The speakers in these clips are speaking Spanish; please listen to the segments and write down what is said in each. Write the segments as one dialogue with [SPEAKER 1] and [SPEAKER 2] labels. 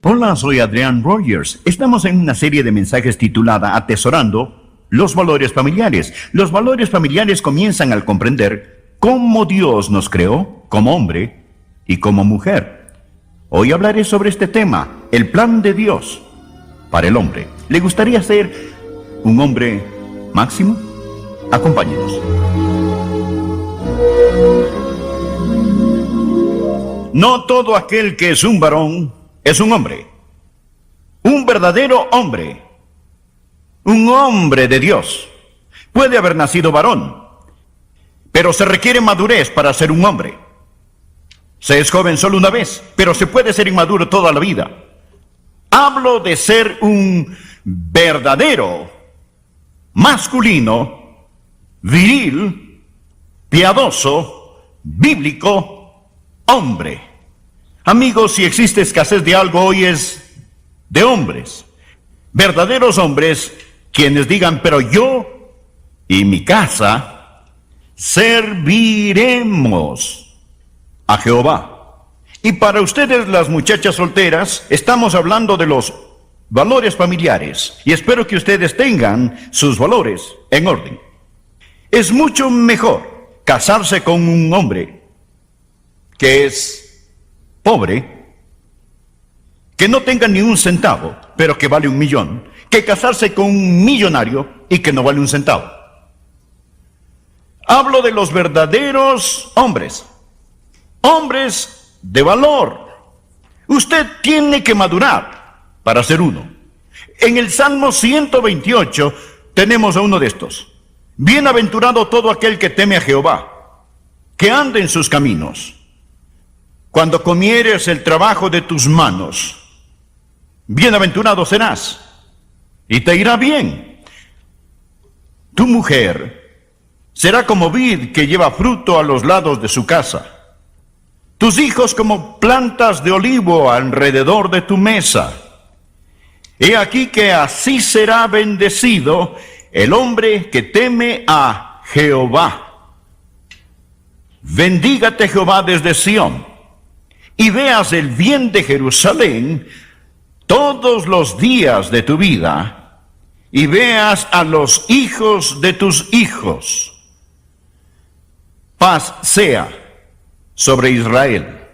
[SPEAKER 1] Hola, soy Adrián Rogers. Estamos en una serie de mensajes titulada Atesorando los valores familiares. Los valores familiares comienzan al comprender cómo Dios nos creó como hombre y como mujer. Hoy hablaré sobre este tema, el plan de Dios para el hombre. ¿Le gustaría ser un hombre máximo? Acompáñenos. No todo aquel que es un varón es un hombre, un verdadero hombre, un hombre de Dios. Puede haber nacido varón, pero se requiere madurez para ser un hombre. Se es joven solo una vez, pero se puede ser inmaduro toda la vida. Hablo de ser un verdadero, masculino, viril, piadoso, bíblico, hombre. Amigos, si existe escasez de algo hoy es de hombres, verdaderos hombres, quienes digan, pero yo y mi casa serviremos a Jehová. Y para ustedes, las muchachas solteras, estamos hablando de los valores familiares, y espero que ustedes tengan sus valores en orden. Es mucho mejor casarse con un hombre que es pobre, que no tenga ni un centavo, pero que vale 1 millón, que casarse con un millonario y que no vale 1 centavo. Hablo de los verdaderos hombres, hombres de valor. Usted tiene que madurar para ser uno. En el Salmo 128 tenemos a uno de estos. Bienaventurado todo aquel que teme a Jehová, que ande en sus caminos. Cuando comieres el trabajo de tus manos, bienaventurado serás, y te irá bien. Tu mujer será como vid que lleva fruto a los lados de su casa. Tus hijos como plantas de olivo alrededor de tu mesa. He aquí que así será bendecido el hombre que teme a Jehová. Bendígate Jehová desde Sión, y veas el bien de Jerusalén todos los días de tu vida, y veas a los hijos de tus hijos. Paz sea sobre Israel.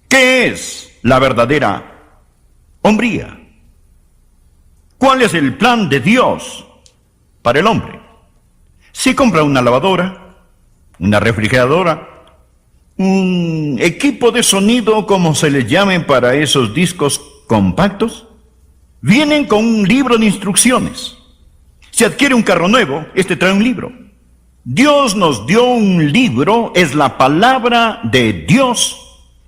[SPEAKER 1] ¿Qué es la verdadera hombría? ¿Cuál es el plan de Dios para el hombre? Si compra una lavadora, una refrigeradora, un equipo de sonido, como se les llame para esos discos compactos, vienen con un libro de instrucciones. Si adquiere un carro nuevo, este trae un libro. Dios nos dio un libro, es la palabra de Dios,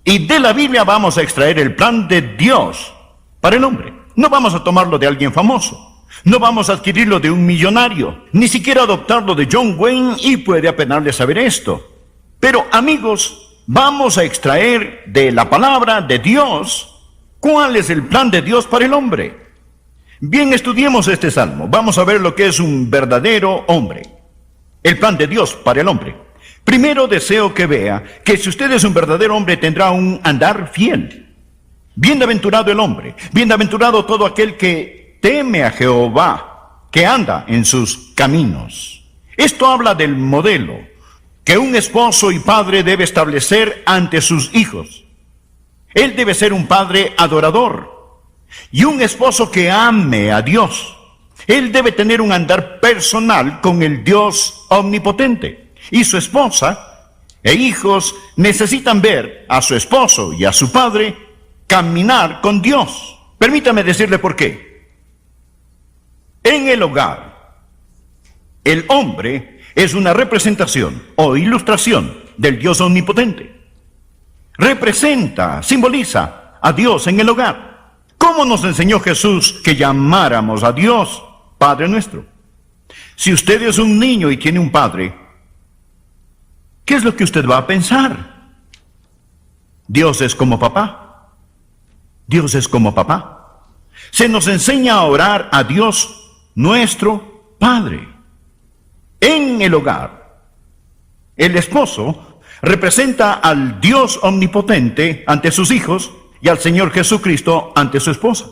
[SPEAKER 1] y de la Biblia vamos a extraer el plan de Dios para el hombre. No vamos a tomarlo de alguien famoso, no vamos a adquirirlo de un millonario, ni siquiera adoptarlo de John Wayne, y puede apenarle saber esto. Pero amigos, vamos a extraer de la palabra de Dios cuál es el plan de Dios para el hombre. Bien, estudiemos este salmo. Vamos a ver lo que es un verdadero hombre. El plan de Dios para el hombre. Primero deseo que vea que si usted es un verdadero hombre tendrá un andar fiel. Bienaventurado el hombre, bienaventurado todo aquel que teme a Jehová, que anda en sus caminos. Esto habla del modelo que un esposo y padre debe establecer ante sus hijos. Él debe ser un padre adorador y un esposo que ame a Dios. Él debe tener un andar personal con el Dios omnipotente. Y su esposa e hijos necesitan ver a su esposo y a su padre caminar con Dios. Permítame decirle por qué. En el hogar, el hombre es una representación o ilustración del Dios omnipotente. Representa, simboliza a Dios en el hogar. ¿Cómo nos enseñó Jesús que llamáramos a Dios Padre nuestro? Si usted es un niño y tiene un padre, ¿qué es lo que usted va a pensar? Dios es como papá. Dios es como papá. Se nos enseña a orar a Dios nuestro Padre. En el hogar, el esposo representa al Dios omnipotente ante sus hijos y al Señor Jesucristo ante su esposa.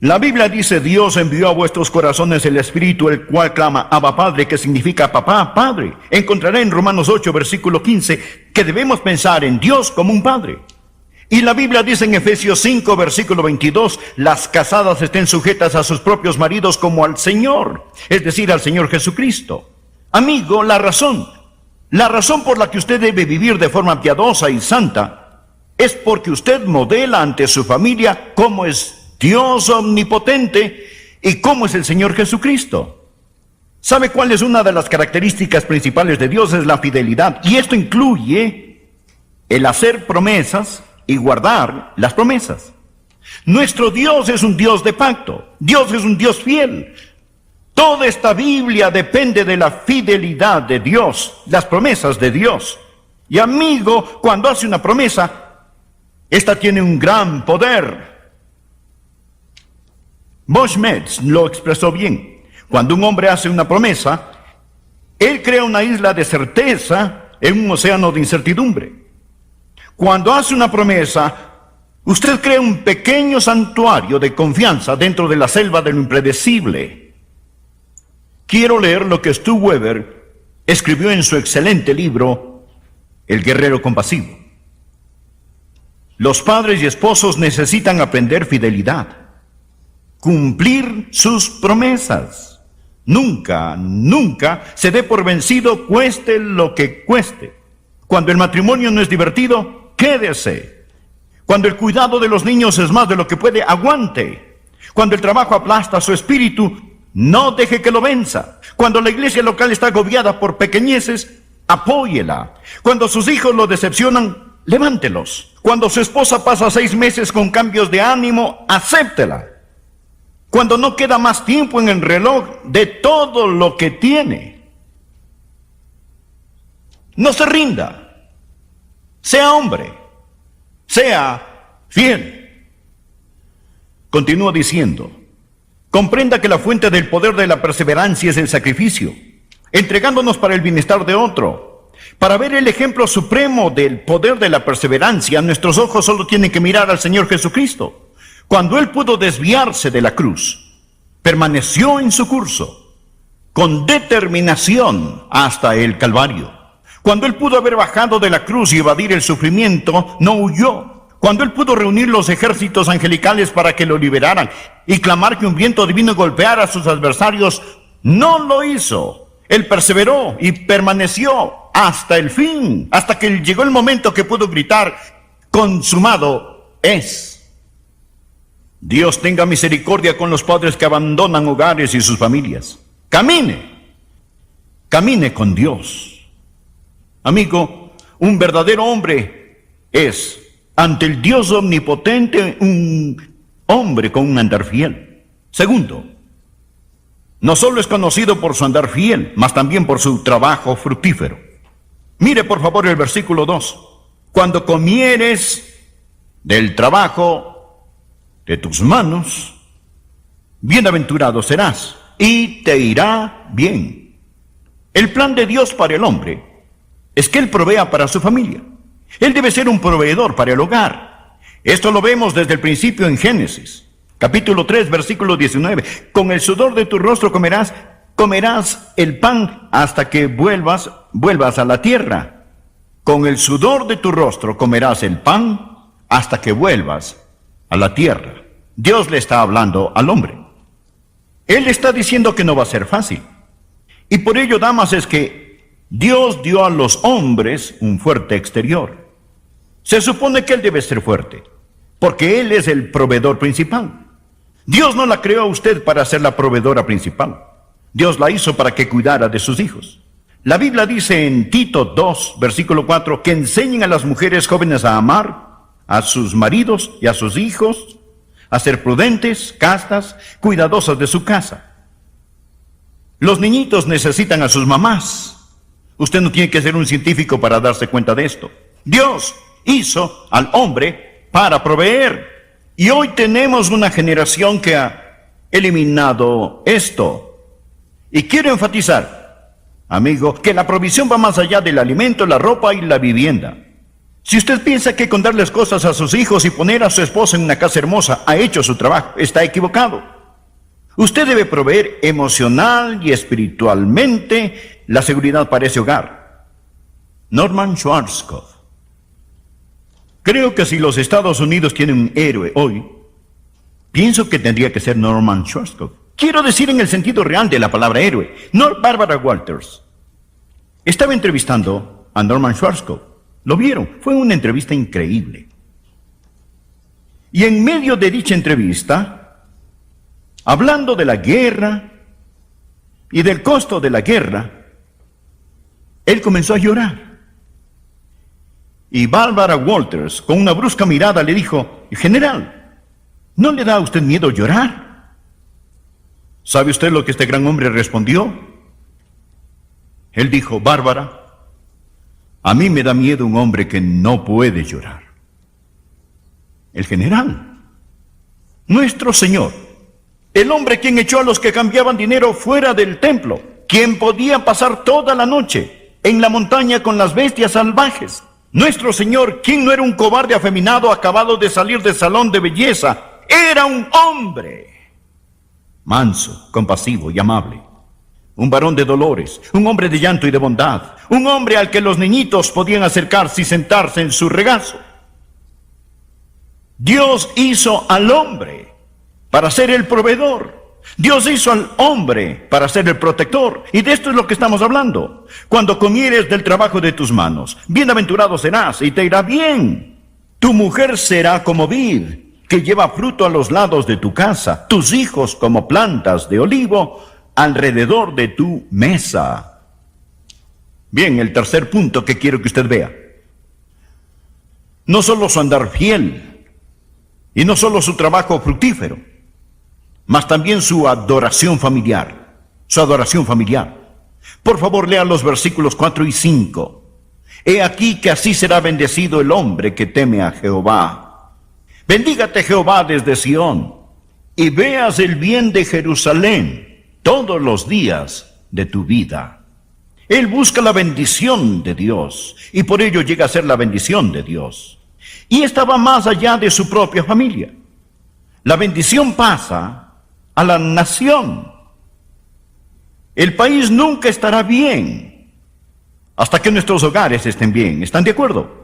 [SPEAKER 1] La Biblia dice: Dios envió a vuestros corazones el Espíritu, el cual clama Abba Padre, que significa papá, padre. Encontrará en Romanos 8, versículo 15, que debemos pensar en Dios como un padre. Y la Biblia dice en Efesios 5, versículo 22, las casadas estén sujetas a sus propios maridos como al Señor, es decir, al Señor Jesucristo. Amigo, la razón por la que usted debe vivir de forma piadosa y santa es porque usted modela ante su familia cómo es Dios omnipotente y cómo es el Señor Jesucristo. ¿Sabe cuál es una de las características principales de Dios? Es la fidelidad. Y esto incluye el hacer promesas y guardar las promesas. Nuestro Dios es un Dios de pacto. Dios es un Dios fiel. Toda esta Biblia depende de la fidelidad de Dios, las promesas de Dios. Y amigo, cuando hace una promesa, esta tiene un gran poder. Bosch Metz lo expresó bien. Cuando un hombre hace una promesa, él crea una isla de certeza en un océano de incertidumbre. Cuando hace una promesa, usted crea un pequeño santuario de confianza dentro de la selva de lo impredecible. Quiero leer lo que Stu Weber escribió en su excelente libro, El guerrero compasivo. Los padres y esposos necesitan aprender fidelidad. Cumplir sus promesas. Nunca se dé por vencido, cueste lo que cueste. Cuando el matrimonio no es divertido, quédese. Cuando el cuidado de los niños es más de lo que puede, aguante. Cuando el trabajo aplasta su espíritu, no deje que lo venza. Cuando la iglesia local está agobiada por pequeñeces, apóyela. Cuando sus hijos lo decepcionan, levántelos. Cuando su esposa pasa 6 meses con cambios de ánimo, acéptela. Cuando no queda más tiempo en el reloj de todo lo que tiene, no se rinda. Sea hombre, sea fiel. Continúa diciendo: comprenda que la fuente del poder de la perseverancia es el sacrificio, entregándonos para el bienestar de otro. Para ver el ejemplo supremo del poder de la perseverancia, nuestros ojos solo tienen que mirar al Señor Jesucristo. Cuando Él pudo desviarse de la cruz, permaneció en su curso, con determinación hasta el Calvario. Cuando Él pudo haber bajado de la cruz y evadir el sufrimiento, no huyó. Cuando Él pudo reunir los ejércitos angelicales para que lo liberaran y clamar que un viento divino golpeara a sus adversarios, no lo hizo. Él perseveró y permaneció hasta el fin, hasta que llegó el momento que pudo gritar: consumado es. Dios tenga misericordia con los padres que abandonan hogares y sus familias. Camine con Dios. Amigo, un verdadero hombre es, ante el Dios omnipotente, un hombre con un andar fiel. Segundo, no solo es conocido por su andar fiel, mas también por su trabajo fructífero. Mire por favor el versículo 2. Cuando comieres del trabajo de tus manos, bienaventurado serás y te irá bien. El plan de Dios para el hombre es que Él provea para su familia. Él debe ser un proveedor para el hogar. Esto lo vemos desde el principio en Génesis, capítulo 3, versículo 19. Con el sudor de tu rostro comerás el pan hasta que vuelvas a la tierra. Con el sudor de tu rostro comerás el pan hasta que vuelvas a la tierra. Dios le está hablando al hombre. Él está diciendo que no va a ser fácil. Y por ello, damas, es que Dios dio a los hombres un fuerte exterior. Se supone que Él debe ser fuerte, porque Él es el proveedor principal. Dios no la creó a usted para ser la proveedora principal. Dios la hizo para que cuidara de sus hijos. La Biblia dice en Tito 2, versículo 4, que enseñen a las mujeres jóvenes a amar a sus maridos y a sus hijos, a ser prudentes, castas, cuidadosas de su casa. Los niñitos necesitan a sus mamás. Usted no tiene que ser un científico para darse cuenta de esto. Dios hizo al hombre para proveer. Y hoy tenemos una generación que ha eliminado esto. Y quiero enfatizar, amigo, que la provisión va más allá del alimento, la ropa y la vivienda. Si usted piensa que con darles cosas a sus hijos y poner a su esposa en una casa hermosa ha hecho su trabajo, está equivocado. Usted debe proveer emocional y espiritualmente la seguridad para ese hogar. Norman Schwarzkopf. Creo que si los Estados Unidos tienen un héroe hoy, pienso que tendría que ser Norman Schwarzkopf. Quiero decir en el sentido real de la palabra héroe. Barbara Walters estaba entrevistando a Norman Schwarzkopf. ¿Lo vieron? Fue una entrevista increíble. Y en medio de dicha entrevista, hablando de la guerra y del costo de la guerra, él comenzó a llorar. Y Barbara Walters, con una brusca mirada, le dijo: General, ¿no le da a usted miedo llorar? ¿Sabe usted lo que este gran hombre respondió? Él dijo: Bárbara, a mí me da miedo un hombre que no puede llorar. El general, nuestro Señor, el hombre quien echó a los que cambiaban dinero fuera del templo, quien podía pasar toda la noche en la montaña con las bestias salvajes. Nuestro Señor, quien no era un cobarde afeminado acabado de salir del salón de belleza, era un hombre manso, compasivo y amable. Un varón de dolores, un hombre de llanto y de bondad, un hombre al que los niñitos podían acercarse y sentarse en su regazo. Dios hizo al hombre para ser el proveedor. Dios hizo al hombre para ser el protector. Y de esto es lo que estamos hablando. Cuando comieres del trabajo de tus manos, bienaventurado serás y te irá bien. Tu mujer será como vid que lleva fruto a los lados de tu casa, tus hijos como plantas de olivo alrededor de tu mesa. Bien, el tercer punto que quiero que usted vea. No solo su andar fiel, y no solo su trabajo fructífero, mas también su adoración familiar. Su adoración familiar. Por favor, lea los versículos 4 y 5. He aquí que así será bendecido el hombre que teme a Jehová. Bendígate Jehová desde Sión, y veas el bien de Jerusalén todos los días de tu vida. Él busca la bendición de Dios, y por ello llega a ser la bendición de Dios. Y esta va más allá de su propia familia. La bendición pasa a la nación. El país nunca estará bien hasta que nuestros hogares estén bien. ¿Están de acuerdo?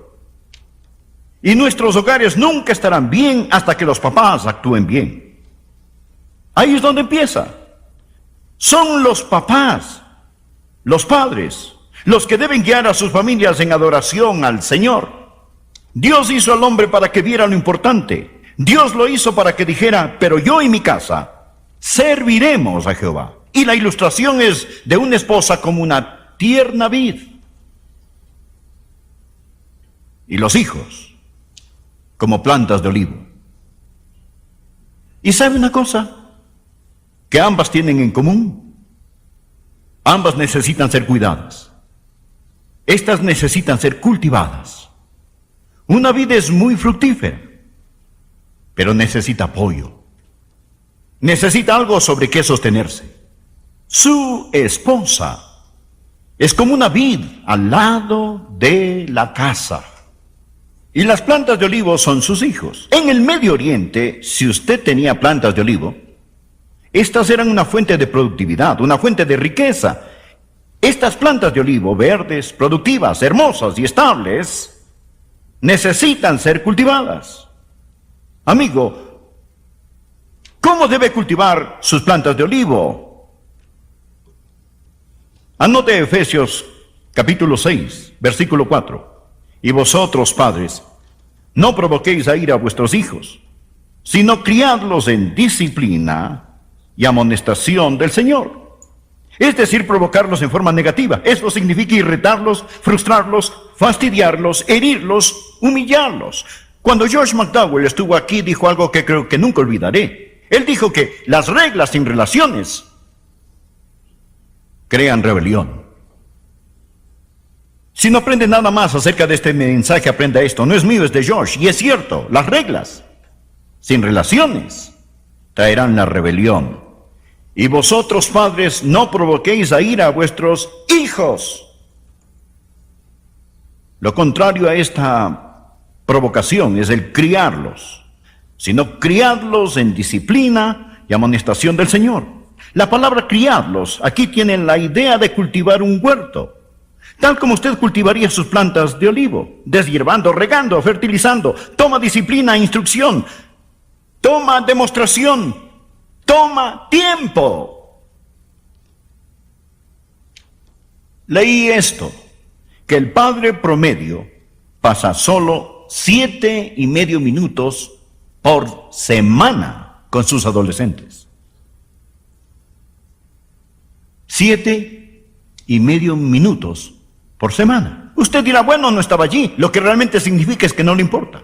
[SPEAKER 1] Y nuestros hogares nunca estarán bien hasta que los papás actúen bien. Ahí es donde empieza. Son los papás, los padres, los que deben guiar a sus familias en adoración al Señor. Dios hizo al hombre para que viera lo importante. Dios lo hizo para que dijera: pero yo y mi casa serviremos a Jehová. Y la ilustración es de una esposa como una tierna vid, y los hijos como plantas de olivo. ¿Y sabe una cosa que ambas tienen en común? Ambas necesitan ser cuidadas. Estas necesitan ser cultivadas. Una vid es muy fructífera, pero necesita apoyo. Necesita algo sobre qué sostenerse. Su esposa es como una vid al lado de la casa. Y las plantas de olivo son sus hijos. En el Medio Oriente, si usted tenía plantas de olivo, estas eran una fuente de productividad, una fuente de riqueza. Estas plantas de olivo, verdes, productivas, hermosas y estables, necesitan ser cultivadas. Amigo, ¿cómo debe cultivar sus plantas de olivo? Anote Efesios capítulo 6, versículo 4. Y vosotros, padres, no provoquéis a ira a vuestros hijos, sino criadlos en disciplina y amonestación del Señor. Es decir, provocarlos en forma negativa. Esto significa irritarlos, frustrarlos, fastidiarlos, herirlos, humillarlos. Cuando George McDowell estuvo aquí, dijo algo que creo que nunca olvidaré. Él dijo que las reglas sin relaciones crean rebelión. Si no aprende nada más acerca de este mensaje, aprenda esto. No es mío, es de George. Y es cierto, las reglas sin relaciones traerán la rebelión. Y vosotros, padres, no provoquéis a ira a vuestros hijos. Lo contrario a esta provocación, es el criarlos, sino criarlos en disciplina y amonestación del Señor. La palabra criarlos aquí tiene la idea de cultivar un huerto, tal como usted cultivaría sus plantas de olivo, deshiervando, regando, fertilizando. Toma disciplina, instrucción, toma demostración, toma tiempo. Leí esto, que el padre promedio pasa solo 7,5 minutos por semana con sus adolescentes. 7,5 minutos por semana. Usted dirá, bueno, no estaba allí. Lo que realmente significa es que no le importa.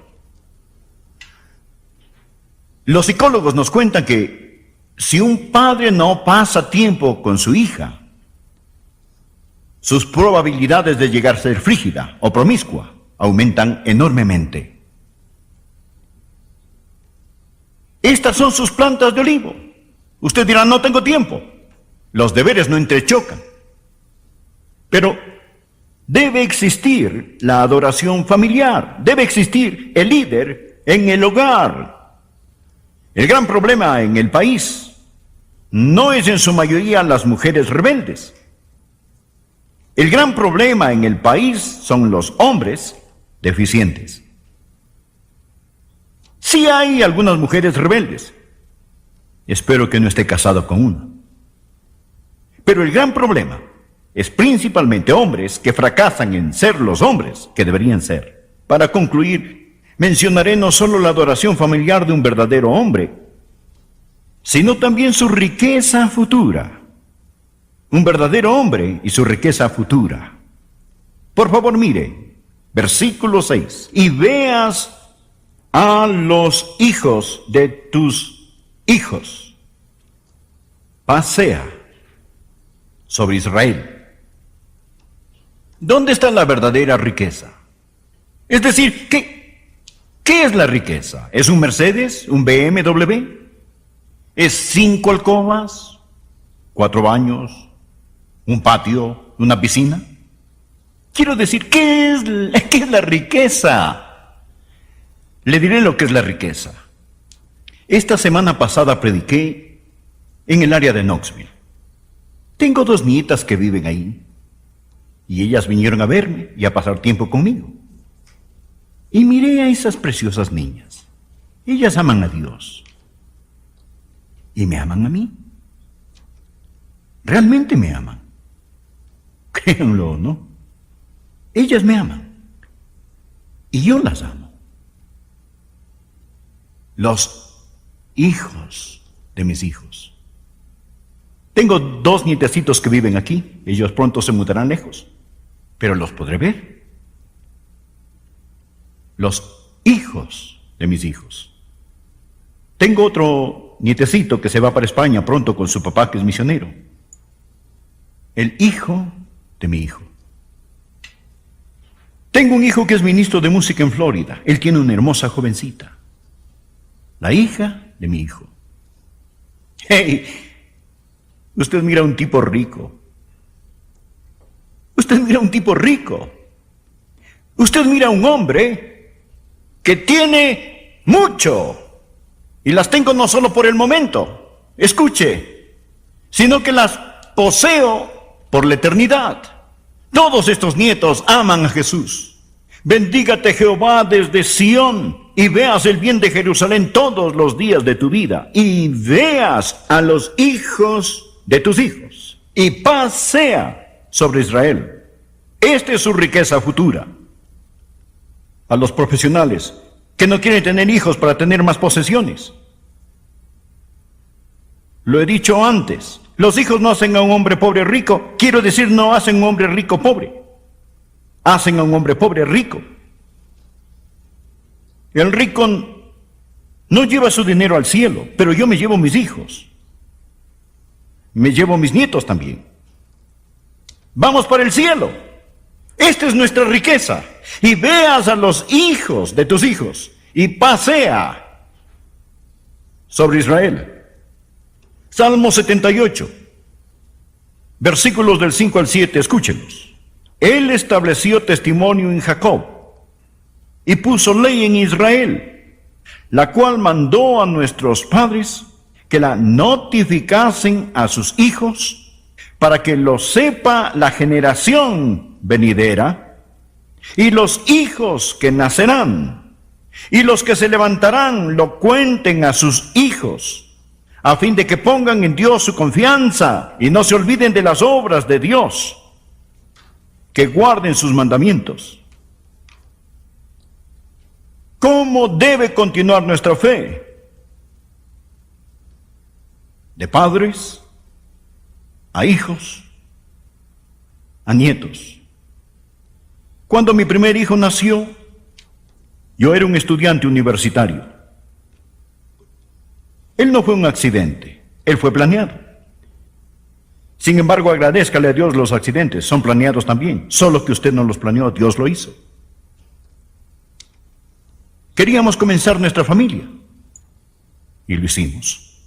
[SPEAKER 1] Los psicólogos nos cuentan que si un padre no pasa tiempo con su hija, sus probabilidades de llegar a ser frígida o promiscua aumentan enormemente. Estas son sus plantas de olivo. Usted dirá, no tengo tiempo. Los deberes no entrechocan. Pero debe existir la adoración familiar, debe existir el líder en el hogar. El gran problema en el país no es en su mayoría las mujeres rebeldes. El gran problema en el país son los hombres deficientes. Sí hay algunas mujeres rebeldes. Espero que no esté casado con una. Pero el gran problema es principalmente hombres que fracasan en ser los hombres que deberían ser. Para concluir, mencionaré no solo la adoración familiar de un verdadero hombre, sino también su riqueza futura. Un verdadero hombre y su riqueza futura. Por favor, mire, versículo 6. Y veas a los hijos de tus hijos. Pasea sobre Israel. ¿Dónde está la verdadera riqueza? Es decir, ¿qué es la riqueza? ¿Es un Mercedes? ¿Un BMW? ¿Es 5 alcobas? 4 baños? ¿Un patio? ¿Una piscina? Quiero decir, ¿qué es la riqueza? Le diré lo que es la riqueza. Esta semana pasada prediqué en el área de Knoxville. Tengo 2 nietas que viven ahí. Y ellas vinieron a verme y a pasar tiempo conmigo. Y miré a esas preciosas niñas. Ellas aman a Dios. Y me aman a mí. Realmente me aman. Créanlo, ¿no? Ellas me aman. Y yo las amo. Los hijos de mis hijos. Tengo 2 nietecitos que viven aquí. Ellos pronto se mudarán lejos. Pero los podré ver. Los hijos de mis hijos. Tengo otro nietecito que se va para España pronto con su papá, que es misionero. El hijo de mi hijo. Tengo un hijo que es ministro de música en Florida. Él tiene una hermosa jovencita. La hija de mi hijo. ¡Hey! Usted mira a un tipo rico. Usted mira a un tipo rico. Usted mira a un hombre que tiene mucho. Y las tengo no solo por el momento, escuche, sino que las poseo por la eternidad. Todos estos nietos aman a Jesús. Bendígate Jehová desde Sión y veas el bien de Jerusalén todos los días de tu vida. Y veas a los hijos de tus hijos. Y paz sea sobre Israel. Esta es su riqueza futura. A los profesionales que no quieren tener hijos para tener más posesiones. Lo he dicho antes, los hijos no hacen a un hombre pobre rico. Quiero decir, no hacen a un hombre rico pobre. Hacen a un hombre pobre rico. El rico no lleva su dinero al cielo, pero yo me llevo mis hijos. Me llevo mis nietos también. Vamos para el cielo. Esta es nuestra riqueza. Y veas a los hijos de tus hijos y pasea sobre Israel. Salmo 78, versículos del 5 al 7, escúchenlos. Él estableció testimonio en Jacob y puso ley en Israel, la cual mandó a nuestros padres que la notificasen a sus hijos, para que lo sepa la generación venidera, y los hijos que nacerán, y los que se levantarán lo cuenten a sus hijos, a fin de que pongan en Dios su confianza y no se olviden de las obras de Dios, que guarden sus mandamientos. ¿Cómo debe continuar nuestra fe? De padres a hijos, a nietos. Cuando mi primer hijo nació, yo era un estudiante universitario. Él no fue un accidente, él fue planeado. Sin embargo, agradézcale a Dios los accidentes, son planeados también, solo que usted no los planeó, Dios lo hizo. Queríamos comenzar nuestra familia y lo hicimos.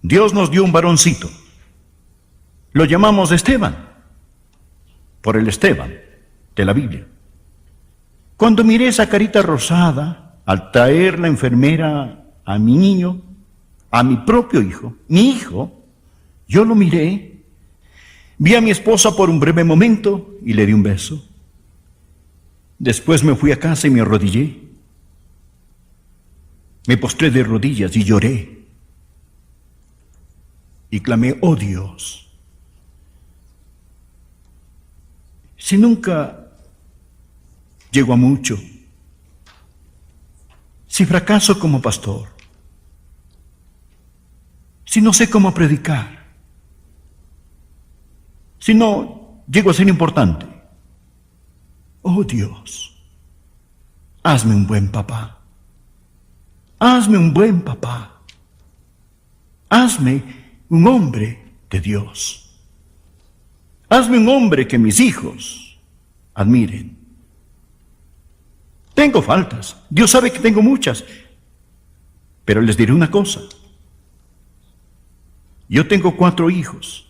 [SPEAKER 1] Dios nos dio un varoncito, lo llamamos Esteban, por el Esteban de la Biblia. Cuando miré esa carita rosada, al traer la enfermera a mi niño, a mi propio hijo, mi hijo, yo lo miré, vi a mi esposa por un breve momento y le di un beso. Después me fui a casa y me arrodillé. Me postré de rodillas y lloré. Y clamé, oh Dios, si nunca llego a mucho, si fracaso como pastor, si no sé cómo predicar, si no llego a ser importante, oh Dios, hazme un buen papá, hazme un buen papá, hazme un hombre de Dios, hazme un hombre que mis hijos admiren. Tengo faltas, Dios sabe que tengo muchas, pero les diré una cosa. Yo tengo 4 hijos,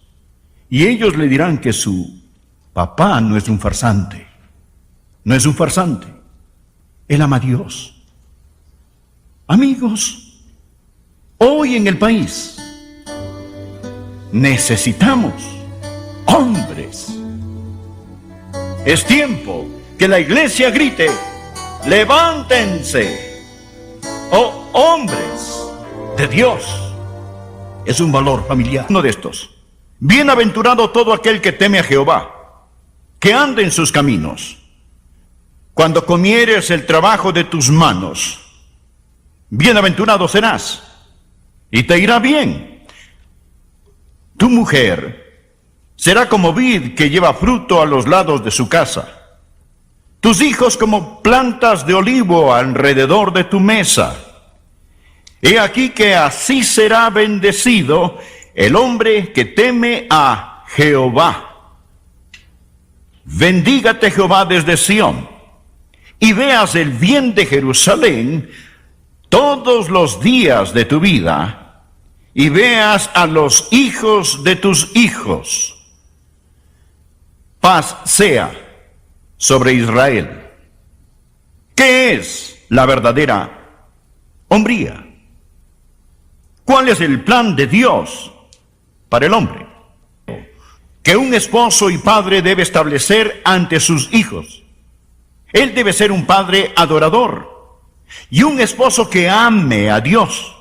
[SPEAKER 1] y ellos le dirán que su papá no es un farsante, no es un farsante, él ama a Dios. Amigos, hoy en el país necesitamos hombres. Es tiempo que la iglesia grite, levántense, oh hombres de Dios. Es un valor familiar. Uno de estos. Bienaventurado todo aquel que teme a Jehová, que ande en sus caminos. Cuando comieres el trabajo de tus manos, bienaventurado serás, y te irá bien. Tu mujer será como vid que lleva fruto a los lados de su casa. Tus hijos como plantas de olivo alrededor de tu mesa. He aquí que así será bendecido el hombre que teme a Jehová. Bendígate Jehová desde Sión, y veas el bien de Jerusalén todos los días de tu vida, y veas a los hijos de tus hijos. Paz sea sobre Israel. ¿Qué es la verdadera hombría? ¿Cuál es el plan de Dios para el hombre? Que un esposo y padre debe establecer ante sus hijos. Él debe ser un padre adorador y un esposo que ame a Dios.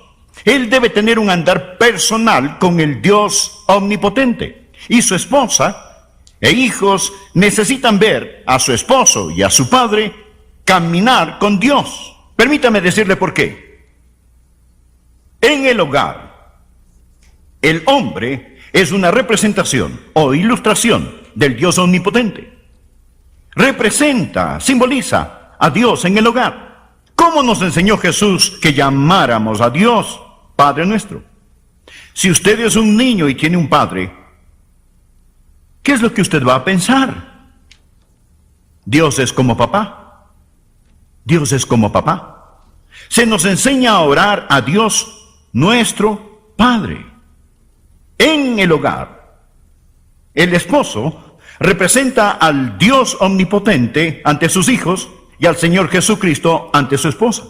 [SPEAKER 1] Él debe tener un andar personal con el Dios omnipotente. Y su esposa e hijos necesitan ver a su esposo y a su padre caminar con Dios. Permítame decirle por qué. En el hogar, el hombre es una representación o ilustración del Dios omnipotente. Representa, simboliza a Dios en el hogar. ¿Cómo nos enseñó Jesús que llamáramos a Dios Padre nuestro? Si usted es un niño y tiene un padre, ¿qué es lo que usted va a pensar? Dios es como papá. Dios es como papá. Se nos enseña a orar a Dios nuestro Padre. En el hogar, el esposo representa al Dios omnipotente ante sus hijos y al Señor Jesucristo ante su esposa.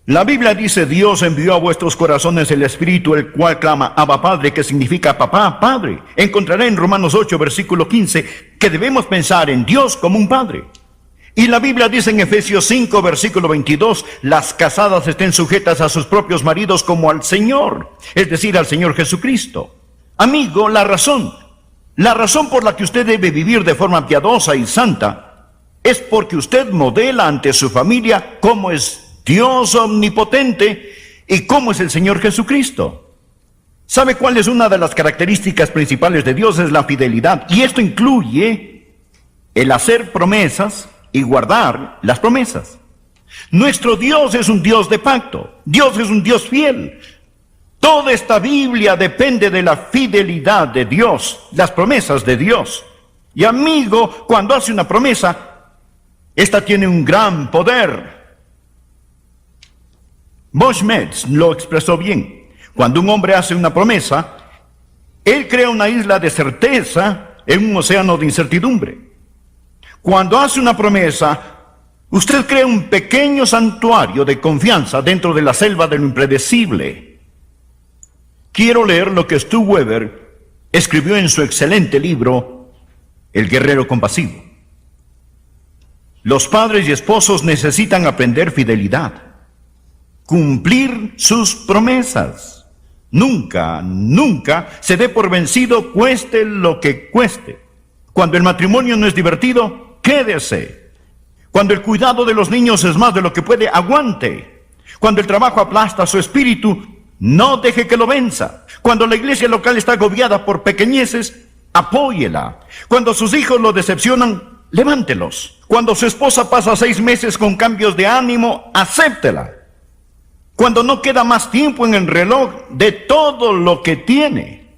[SPEAKER 1] La Biblia dice: Dios envió a vuestros corazones el Espíritu, el cual clama Abba Padre, que significa papá, padre. Encontrará en Romanos 8, versículo 15, que debemos pensar en Dios como un padre. Y la Biblia dice en Efesios 5, versículo 22, las casadas estén sujetas a sus propios maridos como al Señor, es decir, al Señor Jesucristo. Amigo, la razón por la que usted debe vivir de forma piadosa y santa es porque usted modela ante su familia cómo es Dios omnipotente y cómo es el Señor Jesucristo. ¿Sabe cuál es una de las características principales de Dios? Es la fidelidad. Y esto incluye el hacer promesas y guardar las promesas. Nuestro Dios es un Dios de pacto. Dios es un Dios fiel. Toda esta Biblia depende de la fidelidad de Dios, las promesas de Dios. Y amigo, cuando hace una promesa, esta tiene un gran poder. Bush Metz lo expresó bien. Cuando un hombre hace una promesa, él crea una isla de certeza en un océano de incertidumbre. Cuando hace una promesa, usted crea un pequeño santuario de confianza dentro de la selva de lo impredecible. Quiero leer lo que Stu Weber escribió en su excelente libro, El guerrero compasivo. Los padres y esposos necesitan aprender fidelidad, cumplir sus promesas. Nunca se dé por vencido, cueste lo que cueste. Cuando el matrimonio no es divertido, quédese. Cuando el cuidado de los niños es más de lo que puede, aguante. Cuando el trabajo aplasta su espíritu, no deje que lo venza. Cuando la iglesia local está agobiada por pequeñeces, apóyela. Cuando sus hijos lo decepcionan, levántelos. Cuando su esposa pasa 6 meses con cambios de ánimo, acéptela. Cuando no queda más tiempo en el reloj de todo lo que tiene,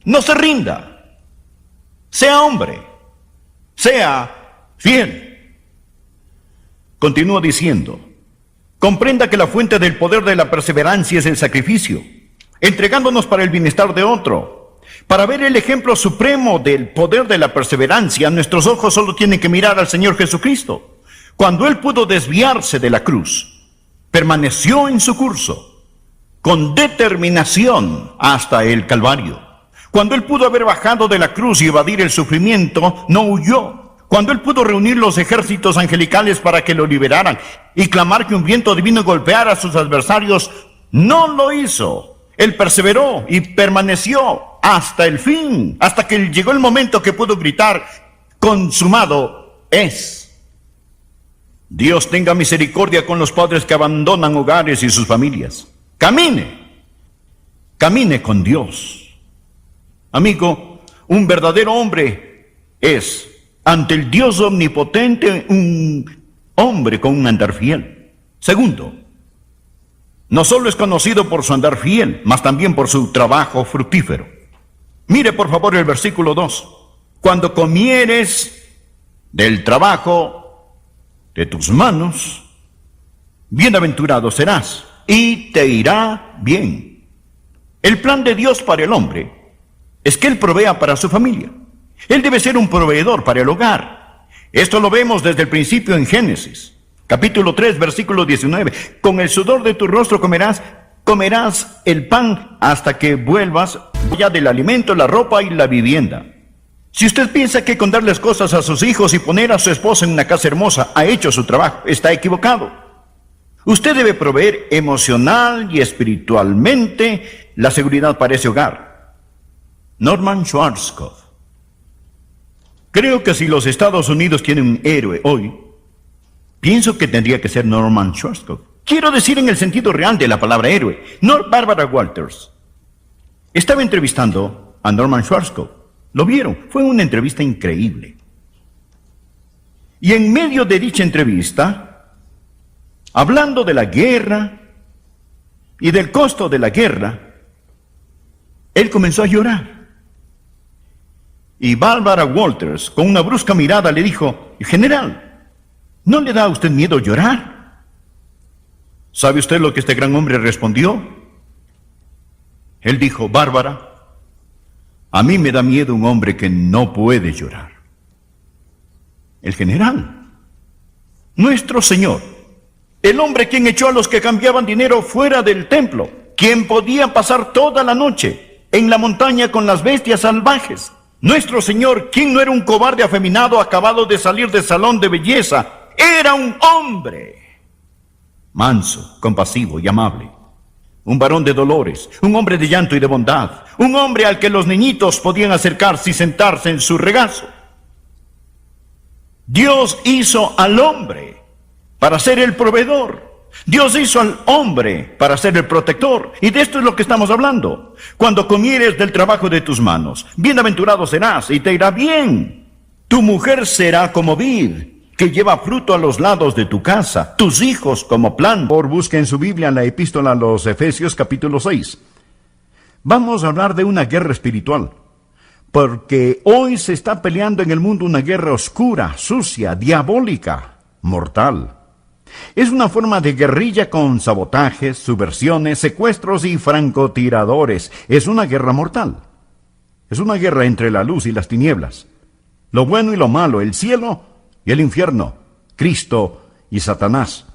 [SPEAKER 1] no se rinda. Sea hombre, sea fiel. Continúa diciendo: comprenda que la fuente del poder de la perseverancia es el sacrificio, entregándonos para el bienestar de otro. Para ver el ejemplo supremo del poder de la perseverancia, nuestros ojos solo tienen que mirar al Señor Jesucristo. Cuando Él pudo desviarse de la cruz, permaneció en su curso, con determinación hasta el Calvario. Cuando Él pudo haber bajado de la cruz y evadir el sufrimiento, no huyó. Cuando Él pudo reunir los ejércitos angelicales para que lo liberaran y clamar que un viento divino golpeara a sus adversarios, no lo hizo. Él perseveró y permaneció hasta el fin, hasta que llegó el momento que pudo gritar: consumado es. Dios tenga misericordia con los padres que abandonan hogares y sus familias. Camine con Dios. Amigo, un verdadero hombre es, ante el Dios omnipotente, un hombre con un andar fiel. Segundo, no solo es conocido por su andar fiel, mas también por su trabajo fructífero. Mire por favor el versículo 2. Cuando comieres del trabajo de tus manos, bienaventurado serás y te irá bien. El plan de Dios para el hombre es que Él provea para su familia. Él debe ser un proveedor para el hogar. Esto lo vemos desde el principio en Génesis, capítulo 3, versículo 19. Con el sudor de tu rostro comerás el pan hasta que vuelvas ya del alimento, la ropa y la vivienda. Si usted piensa que con darles cosas a sus hijos y poner a su esposa en una casa hermosa ha hecho su trabajo, está equivocado. Usted debe proveer emocional y espiritualmente la seguridad para ese hogar. Norman Schwarzkopf. Creo que si los Estados Unidos tienen un héroe hoy, pienso que tendría que ser Norman Schwarzkopf. Quiero decir en el sentido real de la palabra héroe. Barbara Walters estaba entrevistando a Norman Schwarzkopf. Lo vieron, fue una entrevista increíble. Y en medio de dicha entrevista, hablando de la guerra y del costo de la guerra, él comenzó a llorar. Y Barbara Walters, con una brusca mirada, le dijo: general, ¿no le da a usted miedo llorar? ¿Sabe usted lo que este gran hombre respondió? Él dijo: Bárbara, a mí me da miedo un hombre que no puede llorar. el general, nuestro Señor, el hombre quien echó a los que cambiaban dinero fuera del templo, quien podía pasar toda la noche en la montaña con las bestias salvajes. Nuestro Señor, quien no era un cobarde afeminado acabado de salir del salón de belleza, era un hombre manso, compasivo y amable. Un varón de dolores, un hombre de llanto y de bondad, un hombre al que los niñitos podían acercarse y sentarse en su regazo. Dios hizo al hombre para ser el proveedor. Dios hizo al hombre para ser el protector. Y de esto es lo que estamos hablando. Cuando comieres del trabajo de tus manos, bienaventurado serás y te irá bien. Tu mujer será como vid, que lleva fruto a los lados de tu casa, tus hijos como plan.
[SPEAKER 2] Por busca en su Biblia la epístola a los Efesios capítulo 6. Vamos a hablar de una guerra espiritual, porque hoy se está peleando en el mundo una guerra oscura, sucia, diabólica, mortal. Es una forma de guerrilla con sabotajes, subversiones, secuestros y francotiradores. Es una guerra mortal. Es una guerra entre la luz y las tinieblas, lo bueno y lo malo, el cielo y el infierno, Cristo y Satanás.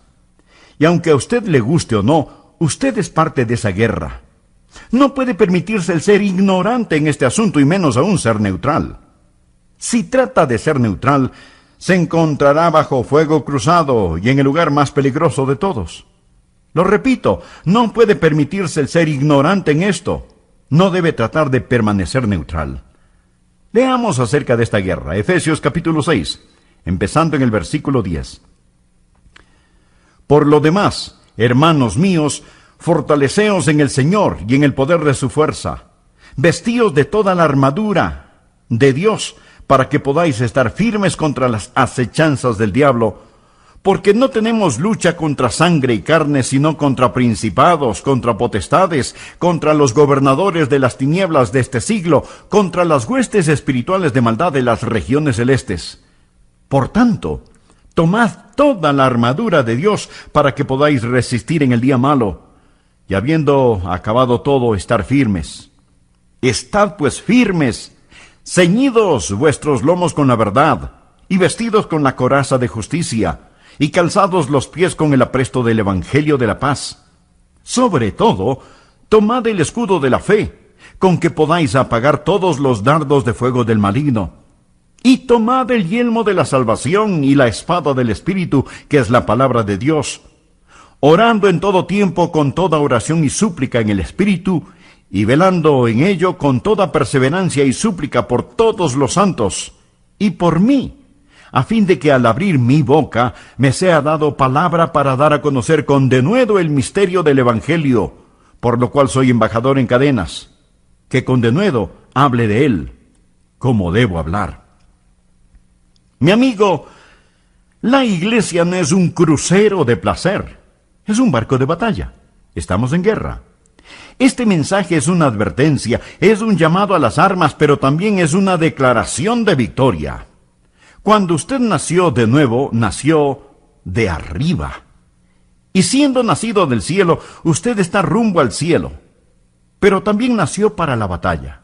[SPEAKER 2] Y aunque a usted le guste o no, usted es parte de esa guerra. No puede permitirse el ser ignorante en este asunto y menos aún ser neutral. Si trata de ser neutral, se encontrará bajo fuego cruzado y en el lugar más peligroso de todos. Lo repito, no puede permitirse el ser ignorante en esto. No debe tratar de permanecer neutral. Leamos acerca de esta guerra, Efesios capítulo 6. Empezando en el versículo 10. Por lo demás, hermanos míos, fortaleceos en el Señor y en el poder de su fuerza. Vestíos de toda la armadura de Dios, para que podáis estar firmes contra las acechanzas del diablo, porque no tenemos lucha contra sangre y carne, sino contra principados, contra potestades, contra los gobernadores de las tinieblas de este siglo, contra las huestes espirituales de maldad de las regiones celestes. Por tanto, tomad toda la armadura de Dios para que podáis resistir en el día malo, y habiendo acabado todo, estar firmes. Estad pues firmes, ceñidos vuestros lomos con la verdad, y vestidos con la coraza de justicia, y calzados los pies con el apresto del evangelio de la paz. Sobre todo, tomad el escudo de la fe, con que podáis apagar todos los dardos de fuego del maligno. Y tomad el yelmo de la salvación y la espada del Espíritu, que es la palabra de Dios, orando en todo tiempo con toda oración y súplica en el Espíritu, y velando en ello con toda perseverancia y súplica por todos los santos, y por mí, a fin de que al abrir mi boca me sea dado palabra para dar a conocer con denuedo el misterio del Evangelio, por lo cual soy embajador en cadenas, que con denuedo hable de él, como debo hablar. Mi amigo, la iglesia no es un crucero de placer, es un barco de batalla. Estamos en guerra. Este mensaje es una advertencia, es un llamado a las armas, pero también es una declaración de victoria. Cuando usted nació de nuevo, nació de arriba. Y siendo nacido del cielo, usted está rumbo al cielo. Pero también nació para la batalla.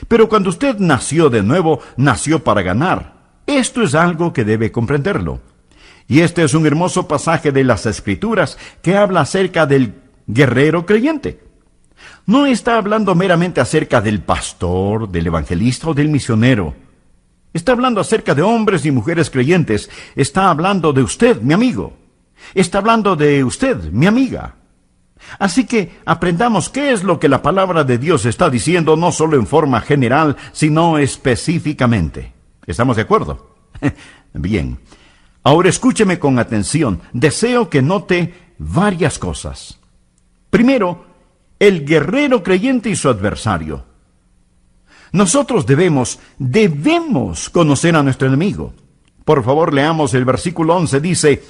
[SPEAKER 2] Pero cuando usted nació de nuevo, nació para ganar. Esto es algo que debe comprenderlo. Y este es un hermoso pasaje de las Escrituras que habla acerca del guerrero creyente. No está hablando meramente acerca del pastor, del evangelista o del misionero. Está hablando acerca de hombres y mujeres creyentes. Está hablando de usted, mi amigo. Está hablando de usted, mi amiga. Así que aprendamos qué es lo que la palabra de Dios está diciendo, no solo en forma general, sino específicamente. ¿Estamos de acuerdo? Bien. Ahora escúcheme con atención. Deseo que note varias cosas. Primero, el guerrero creyente y su adversario. Nosotros debemos conocer a nuestro enemigo. Por favor, leamos el versículo 11. Dice,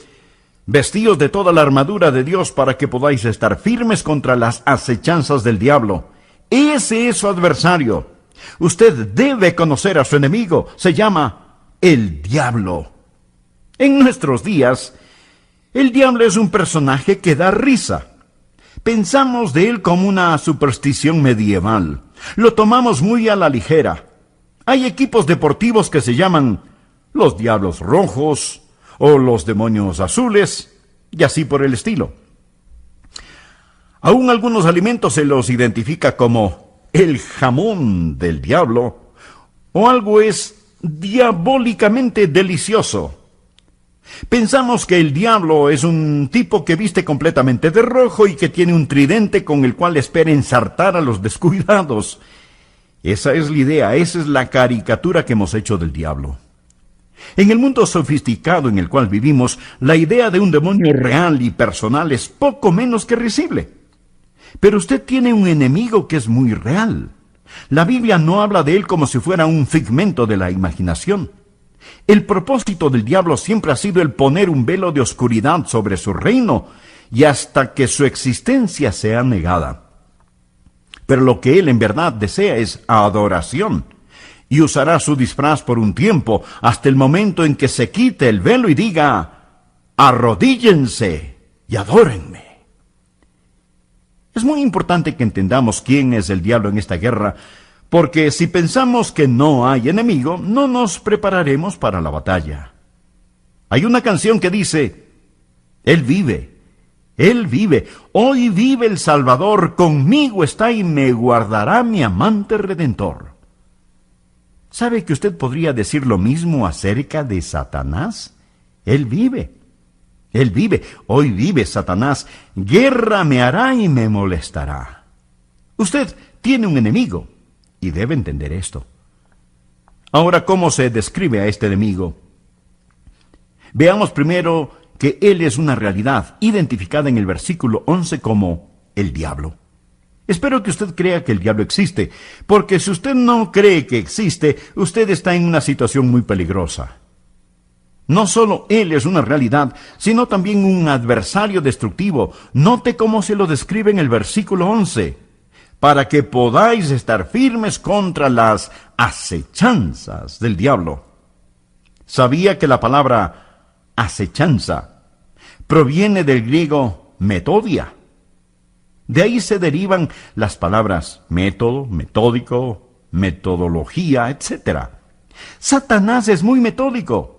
[SPEAKER 2] vestíos de toda la armadura de Dios para que podáis estar firmes contra las acechanzas del diablo. Ese es su adversario. Usted debe conocer a su enemigo. Se llama el diablo. En nuestros días, el diablo es un personaje que da risa. Pensamos de él como una superstición medieval. Lo tomamos muy a la ligera. Hay equipos deportivos que se llaman los diablos rojos o los demonios azules, y así por el estilo. Aún algunos alimentos se los identifica como el jamón del diablo, o algo es diabólicamente delicioso. Pensamos que el diablo es un tipo que viste completamente de rojo y que tiene un tridente con el cual espera ensartar a los descuidados. Esa es la idea, esa es la caricatura que hemos hecho del diablo. En el mundo sofisticado en el cual vivimos, la idea de un demonio real y personal es poco menos que risible. Pero usted tiene un enemigo que es muy real. La Biblia no habla de él como si fuera un figmento de la imaginación. El propósito del diablo siempre ha sido el poner un velo de oscuridad sobre su reino y hasta que su existencia sea negada. Pero lo que él en verdad desea es adoración, y usará su disfraz por un tiempo, hasta el momento en que se quite el velo y diga: arrodíllense y adórenme. Es muy importante que entendamos quién es el diablo en esta guerra, porque si pensamos que no hay enemigo, no nos prepararemos para la batalla. Hay una canción que dice: Él vive, hoy vive el Salvador, conmigo está y me guardará mi amante Redentor. ¿Sabe que usted podría decir lo mismo acerca de Satanás? Él vive, hoy vive Satanás, guerra me hará y me molestará. Usted tiene un enemigo, y debe entender esto. Ahora, ¿cómo se describe a este enemigo? Veamos primero que él es una realidad identificada en el versículo 11 como el diablo. Espero que usted crea que el diablo existe, porque si usted no cree que existe, usted está en una situación muy peligrosa. No solo él es una realidad, sino también un adversario destructivo. Note cómo se lo describe en el versículo 11. Para que podáis estar firmes contra las acechanzas del diablo. ¿Sabía que la palabra acechanza proviene del griego metodia? De ahí se derivan las palabras método, metódico, metodología, etc. Satanás es muy metódico.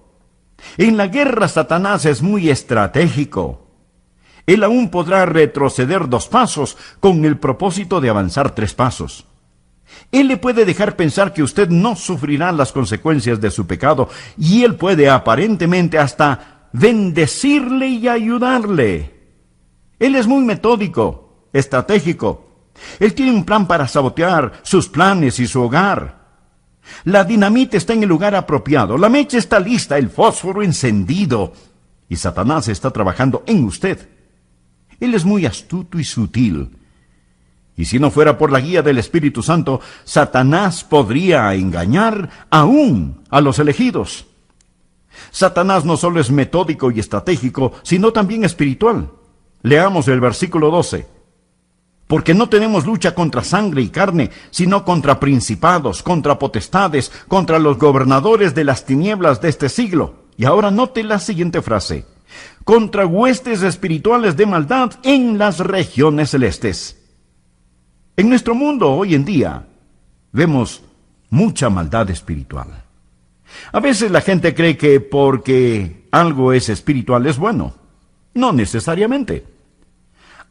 [SPEAKER 2] En la guerra Satanás es muy estratégico. Él aún podrá retroceder 2 pasos con el propósito de avanzar 3 pasos. Él le puede dejar pensar que usted no sufrirá las consecuencias de su pecado, y él puede aparentemente hasta bendecirle y ayudarle. Él es muy metódico, estratégico. Él tiene un plan para sabotear sus planes y su hogar. La dinamita está en el lugar apropiado, la mecha está lista, el fósforo encendido, y Satanás está trabajando en usted. Él es muy astuto y sutil. Y si no fuera por la guía del Espíritu Santo, Satanás podría engañar aún a los elegidos. Satanás no solo es metódico y estratégico, sino también espiritual. Leamos el versículo 12. Porque no tenemos lucha contra sangre y carne, sino contra principados, contra potestades, contra los gobernadores de las tinieblas de este siglo. Y ahora note la siguiente frase: contra huestes espirituales de maldad en las regiones celestes. En nuestro mundo hoy en día vemos mucha maldad espiritual. A veces la gente cree que porque algo es espiritual es bueno. No necesariamente.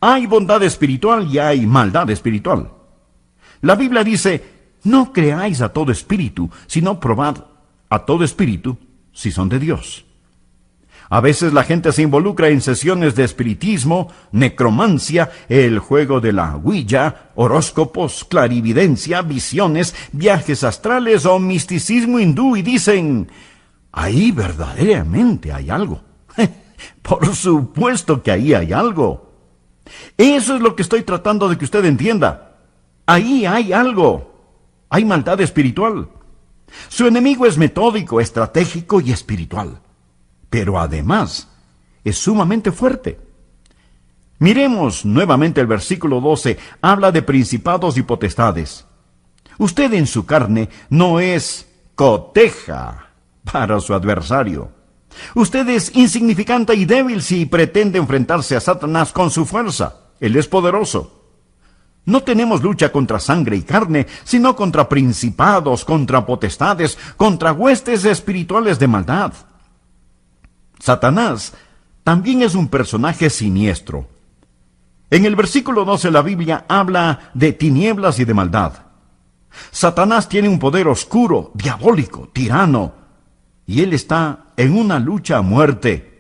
[SPEAKER 2] Hay bondad espiritual y hay maldad espiritual. La Biblia dice: no creáis a todo espíritu, sino probad a todo espíritu si son de Dios. A veces la gente se involucra en sesiones de espiritismo, necromancia, el juego de la Ouija, horóscopos, clarividencia, visiones, viajes astrales o misticismo hindú y dicen: ahí verdaderamente hay algo. Por supuesto que ahí hay algo. Eso es lo que estoy tratando de que usted entienda. Ahí hay algo. Hay maldad espiritual. Su enemigo es metódico, estratégico y espiritual. Pero además es sumamente fuerte. Miremos nuevamente el versículo 12. Habla de principados y potestades. Usted en su carne no es coteja para su adversario. Usted es insignificante y débil si pretende enfrentarse a Satanás con su fuerza. Él es poderoso. No tenemos lucha contra sangre y carne, sino contra principados, contra potestades, contra huestes espirituales de maldad. Satanás también es un personaje siniestro. En el versículo 12 la Biblia habla de tinieblas y de maldad. Satanás tiene un poder oscuro, diabólico, tirano, y él está en una lucha a muerte.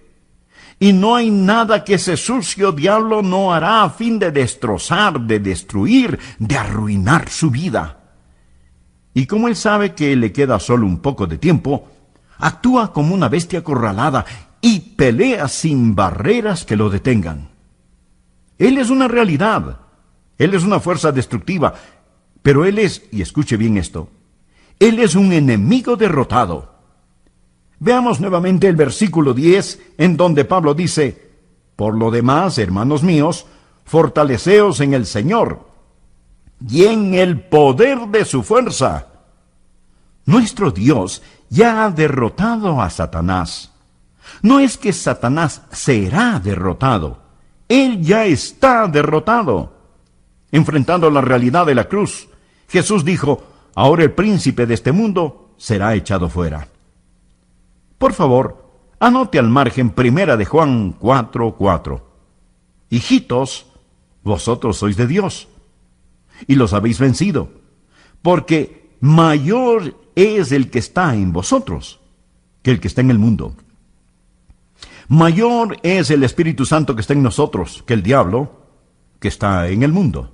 [SPEAKER 2] Y no hay nada que ese sucio diablo no hará a fin de destrozar, de destruir, de arruinar su vida. Y como él sabe que le queda solo un poco de tiempo, actúa como una bestia acorralada y pelea sin barreras que lo detengan. Él es una realidad, él es una fuerza destructiva, pero él es, y escuche bien esto, él es un enemigo derrotado. Veamos nuevamente el versículo 10, en donde Pablo dice, por lo demás, hermanos míos, fortaleceos en el Señor y en el poder de su fuerza. Nuestro Dios ya ha derrotado a Satanás. No es que Satanás será derrotado, él ya está derrotado. Enfrentando la realidad de la cruz, Jesús dijo, ahora el príncipe de este mundo será echado fuera. Por favor, anote al margen 1 de Juan 4:4. Hijitos, vosotros sois de Dios, y los habéis vencido, porque mayor es el que está en vosotros que el que está en el mundo. Mayor es el Espíritu Santo que está en nosotros que el diablo que está en el mundo.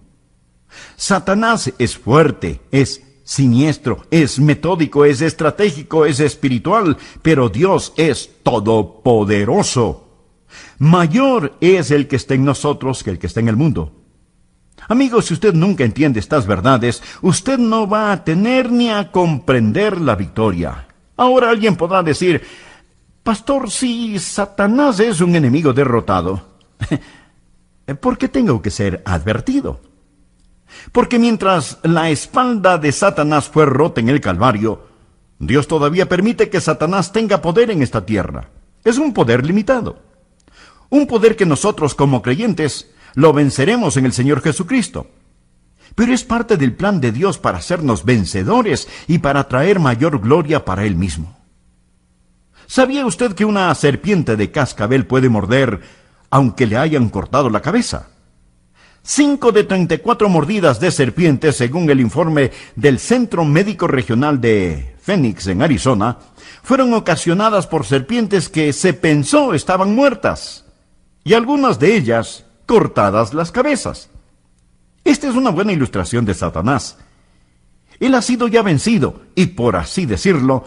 [SPEAKER 2] Satanás es fuerte, es siniestro, es metódico, es estratégico, es espiritual, pero Dios es todopoderoso. Mayor es el que está en nosotros que el que está en el mundo. Amigos, si usted nunca entiende estas verdades, usted no va a tener ni a comprender la victoria. Ahora alguien podrá decir, pastor, si Satanás es un enemigo derrotado, ¿por qué tengo que ser advertido? Porque mientras la espalda de Satanás fue rota en el Calvario, Dios todavía permite que Satanás tenga poder en esta tierra. Es un poder limitado. Un poder que nosotros como creyentes lo venceremos en el Señor Jesucristo. Pero es parte del plan de Dios para hacernos vencedores y para traer mayor gloria para Él mismo. ¿Sabía usted que una serpiente de cascabel puede morder aunque le hayan cortado la cabeza? 5 de 34 mordidas de serpientes, según el informe del Centro Médico Regional de Phoenix, en Arizona, fueron ocasionadas por serpientes que se pensó estaban muertas, y algunas de ellas cortadas las cabezas. Esta es una buena ilustración de Satanás. Él ha sido ya vencido, y por así decirlo,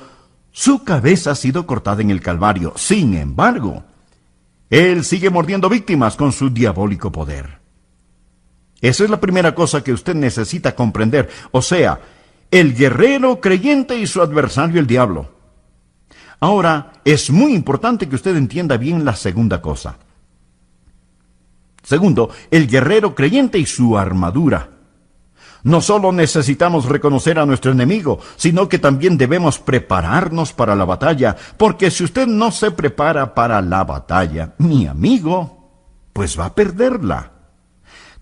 [SPEAKER 2] su cabeza ha sido cortada en el Calvario. Sin embargo, él sigue mordiendo víctimas con su diabólico poder. Esa es la primera cosa que usted necesita comprender, o sea, el guerrero creyente y su adversario el diablo. Ahora, es muy importante que usted entienda bien la segunda cosa. Segundo, el guerrero creyente y su armadura. No solo necesitamos reconocer a nuestro enemigo, sino que también debemos prepararnos para la batalla, porque si usted no se prepara para la batalla, mi amigo, pues va a perderla.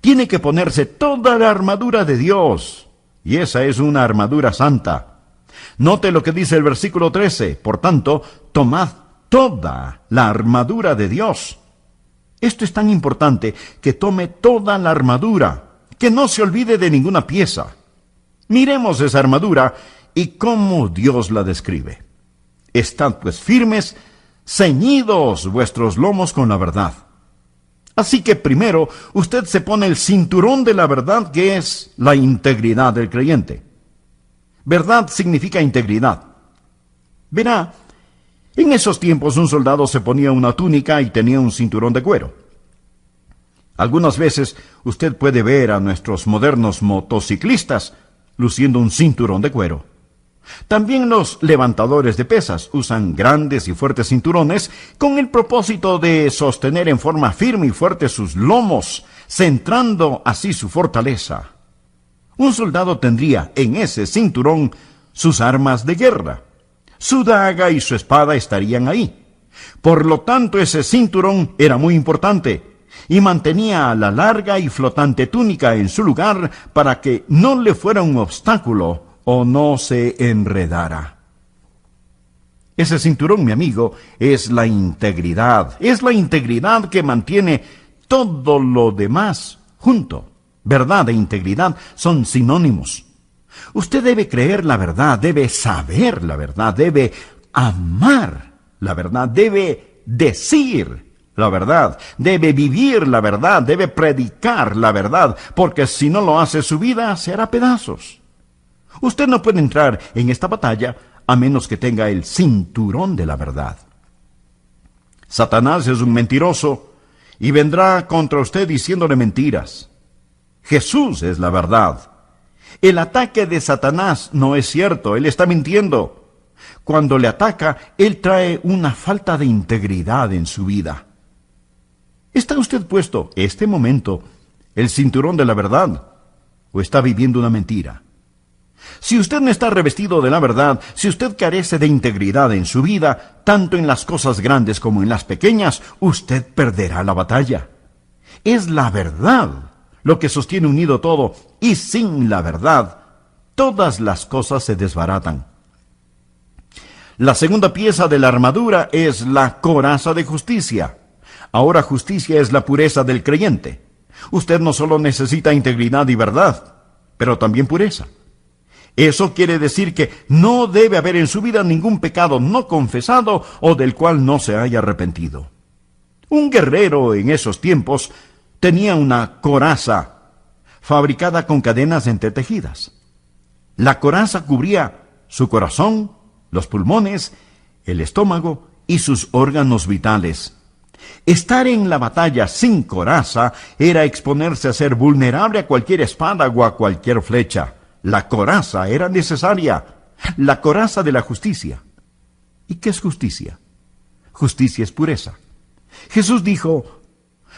[SPEAKER 2] Tiene que ponerse toda la armadura de Dios, y esa es una armadura santa. Note lo que dice el versículo 13, por tanto, tomad toda la armadura de Dios. Esto es tan importante que tome toda la armadura, que no se olvide de ninguna pieza. Miremos esa armadura y cómo Dios la describe. Estad pues firmes, ceñidos vuestros lomos con la verdad. Así que primero usted se pone el cinturón de la verdad, que es la integridad del creyente. Verdad significa integridad. Verá, en esos tiempos un soldado se ponía una túnica y tenía un cinturón de cuero. Algunas veces usted puede ver a nuestros modernos motociclistas luciendo un cinturón de cuero. También los levantadores de pesas usan grandes y fuertes cinturones con el propósito de sostener en forma firme y fuerte sus lomos, centrando así su fortaleza. Un soldado tendría en ese cinturón sus armas de guerra. Su daga y su espada estarían ahí. Por lo tanto, ese cinturón era muy importante. y mantenía la larga y flotante túnica en su lugar para que no le fuera un obstáculo o no se enredara. Ese cinturón, mi amigo, es la integridad. Es la integridad que mantiene todo lo demás junto. Verdad e integridad son sinónimos. Usted debe creer la verdad, debe saber la verdad, debe amar la verdad, debe decir la verdad, debe vivir la verdad, debe predicar la verdad, porque si no lo hace, su vida se hará pedazos. Usted no puede entrar en esta batalla a menos que tenga el cinturón de la verdad. Satanás es un mentiroso y vendrá contra usted diciéndole mentiras. Jesús es la verdad. El ataque de Satanás no es cierto, él está mintiendo. Cuando le ataca, él trae una falta de integridad en su vida. ¿Está usted puesto este momento el cinturón de la verdad o está viviendo una mentira? Si usted no está revestido de la verdad, si usted carece de integridad en su vida, tanto en las cosas grandes como en las pequeñas, usted perderá la batalla. Es la verdad lo que sostiene unido todo, y sin la verdad, todas las cosas se desbaratan. La segunda pieza de la armadura es la coraza de justicia. Ahora justicia es la pureza del creyente. Usted no solo necesita integridad y verdad, pero también pureza. Eso quiere decir que no debe haber en su vida ningún pecado no confesado o del cual no se haya arrepentido. Un guerrero en esos tiempos tenía una coraza fabricada con cadenas entretejidas. La coraza cubría su corazón, los pulmones, el estómago y sus órganos vitales. Estar en la batalla sin coraza era exponerse a ser vulnerable a cualquier espada o a cualquier flecha. La coraza era necesaria, la coraza de la justicia. ¿Y qué es justicia? Justicia es pureza. Jesús dijo: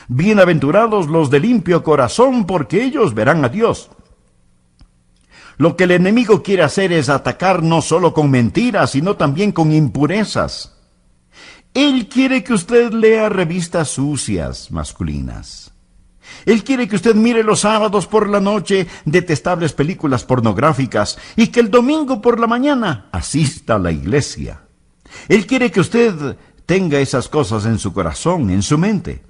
[SPEAKER 2] bienaventurados los de limpio corazón, porque ellos verán a Dios. Lo que el enemigo quiere hacer es atacar no solo con mentiras, sino también con impurezas. Él quiere que usted lea revistas sucias masculinas. Él quiere que usted mire los sábados por la noche detestables películas pornográficas y que el domingo por la mañana asista a la iglesia. Él quiere que usted tenga esas cosas en su corazón, en su mente.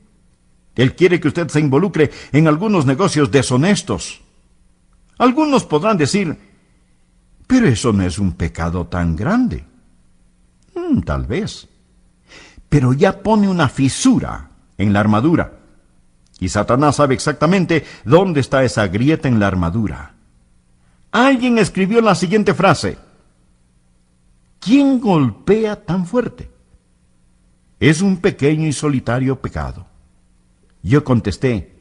[SPEAKER 2] Él quiere que usted se involucre en algunos negocios deshonestos. Algunos podrán decir: pero eso no es un pecado tan grande. Tal vez. Pero ya pone una fisura en la armadura. Y Satanás sabe exactamente dónde está esa grieta en la armadura. Alguien escribió la siguiente frase: ¿quién golpea tan fuerte? Es un pequeño y solitario pecado. Yo contesté: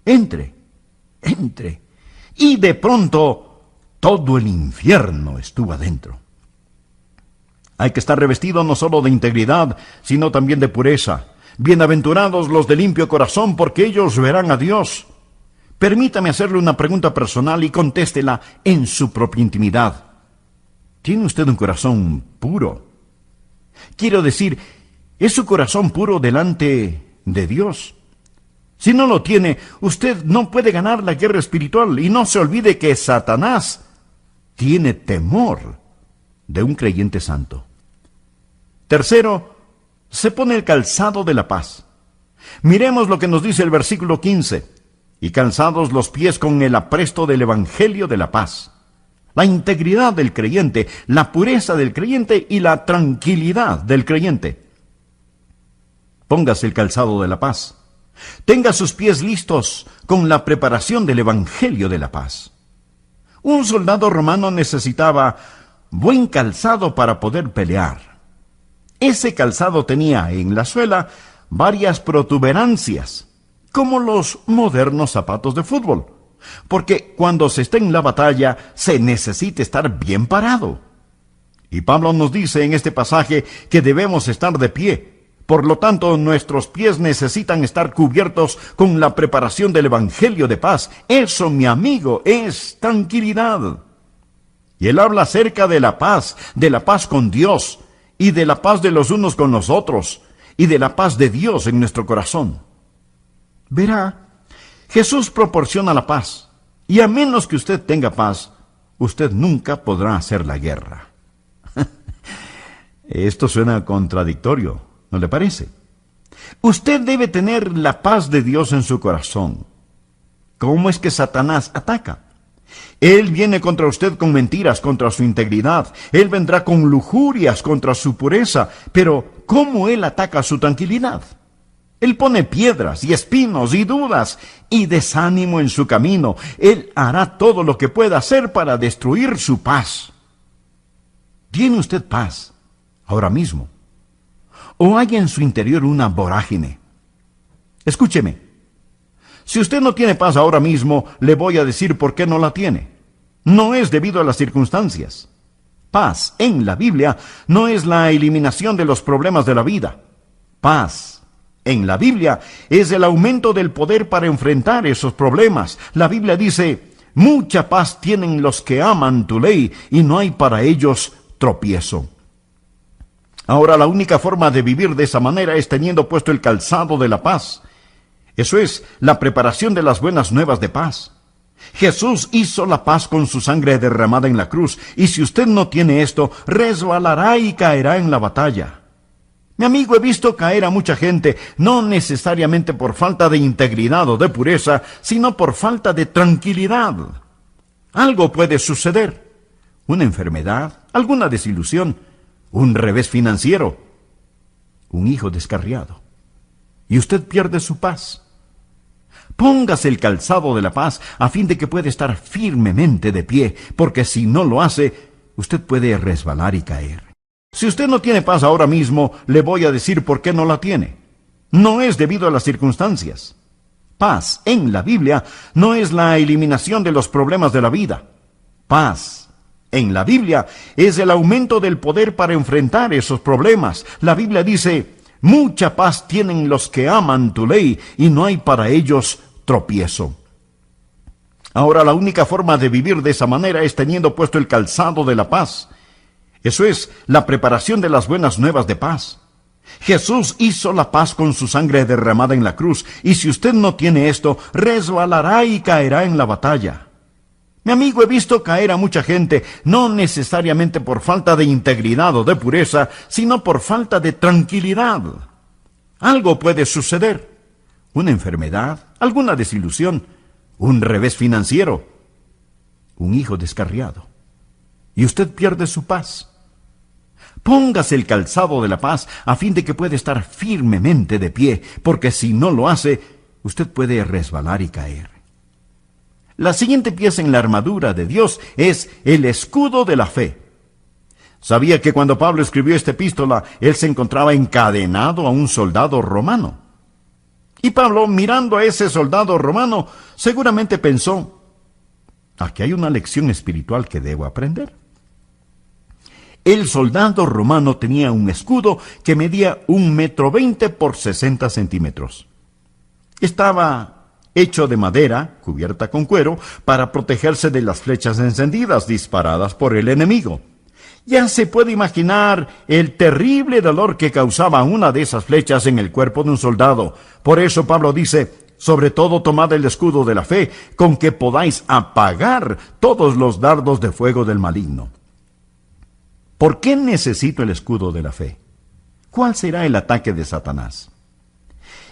[SPEAKER 2] entre. Y de pronto, todo el infierno estuvo adentro. Hay que estar revestido no solo de integridad, sino también de pureza. Bienaventurados los de limpio corazón, porque ellos verán a Dios. Permítame hacerle una pregunta personal y contéstela en su propia intimidad. ¿Tiene usted un corazón puro? Quiero decir, ¿es su corazón puro delante de Dios? Si no lo tiene, usted no puede ganar la guerra espiritual, y no se olvide que Satanás tiene temor de un creyente santo. Tercero, se pone el calzado de la paz. Miremos lo que nos dice el versículo 15. Y calzados los pies con el apresto del evangelio de la paz. La integridad del creyente, la pureza del creyente y la tranquilidad del creyente. Póngase el calzado de la paz. Tenga sus pies listos con la preparación del evangelio de la paz. Un soldado romano necesitaba buen calzado para poder pelear. Ese calzado tenía en la suela varias protuberancias, como los modernos zapatos de fútbol, porque cuando se está en la batalla se necesita estar bien parado. Y Pablo nos dice en este pasaje que debemos estar de pie. Por lo tanto, nuestros pies necesitan estar cubiertos con la preparación del evangelio de paz. Eso, mi amigo, es tranquilidad. Y él habla acerca de la paz con Dios, y de la paz de los unos con los otros, y de la paz de Dios en nuestro corazón. Verá, Jesús proporciona la paz, y a menos que usted tenga paz, usted nunca podrá hacer la guerra. Esto suena contradictorio, ¿no le parece? Usted debe tener la paz de Dios en su corazón. ¿Cómo es que Satanás ataca? Él viene contra usted con mentiras, contra su integridad. Él vendrá con lujurias contra su pureza. Pero, ¿cómo él ataca su tranquilidad? Él pone piedras y espinos y dudas y desánimo en su camino. Él hará todo lo que pueda hacer para destruir su paz. ¿Tiene usted paz ahora mismo? ¿O hay en su interior una vorágine? Escúcheme. Si usted no tiene paz ahora mismo, le voy a decir por qué no la tiene. No es debido a las circunstancias. Paz en la Biblia no es la eliminación de los problemas de la vida. Paz en la Biblia es el aumento del poder para enfrentar esos problemas. La Biblia dice, mucha paz tienen los que aman tu ley y no hay para ellos tropiezo. Ahora la única forma de vivir de esa manera es teniendo puesto el calzado de la paz. Eso es la preparación de las buenas nuevas de paz. Jesús hizo la paz con su sangre derramada en la cruz, y si usted no tiene esto, resbalará y caerá en la batalla. Mi amigo, he visto caer a mucha gente, no necesariamente por falta de integridad o de pureza, sino por falta de tranquilidad. Algo puede suceder. Una enfermedad, alguna desilusión, un revés financiero, un hijo descarriado. Y usted pierde su paz. Póngase el calzado de la paz a fin de que pueda estar firmemente de pie, porque si no lo hace, usted puede resbalar y caer. Si usted no tiene paz ahora mismo, le voy a decir por qué no la tiene. No es debido a las circunstancias. Paz en la Biblia no es la eliminación de los problemas de la vida. Paz en la Biblia es el aumento del poder para enfrentar esos problemas. La Biblia dice, mucha paz tienen los que aman tu ley y no hay para ellos tropiezo. Ahora la única forma de vivir de esa manera es teniendo puesto el calzado de la paz. Eso es la preparación de las buenas nuevas de paz. Jesús hizo la paz con su sangre derramada en la cruz, y si usted no tiene esto, resbalará y caerá en la batalla. Mi amigo, he visto caer a mucha gente, no necesariamente por falta de integridad o de pureza, sino por falta de tranquilidad. Algo puede suceder. Una enfermedad, alguna desilusión, un revés financiero, un hijo descarriado. Y usted pierde su paz. Póngase el calzado de la paz a fin de que pueda estar firmemente de pie, porque si no lo hace, usted puede resbalar y caer. La siguiente pieza en la armadura de Dios es el escudo de la fe. Sabía que cuando Pablo escribió esta epístola, él se encontraba encadenado a un soldado romano. Y Pablo, mirando a ese soldado romano, seguramente pensó, aquí hay una lección espiritual que debo aprender. El soldado romano tenía un escudo que medía 1,20 m por 60 centímetros. Estaba hecho de madera, cubierta con cuero, para protegerse de las flechas encendidas disparadas por el enemigo. Ya se puede imaginar el terrible dolor que causaba una de esas flechas en el cuerpo de un soldado. Por eso Pablo dice, sobre todo tomad el escudo de la fe, con que podáis apagar todos los dardos de fuego del maligno. ¿Por qué necesito el escudo de la fe? ¿Cuál será el ataque de Satanás?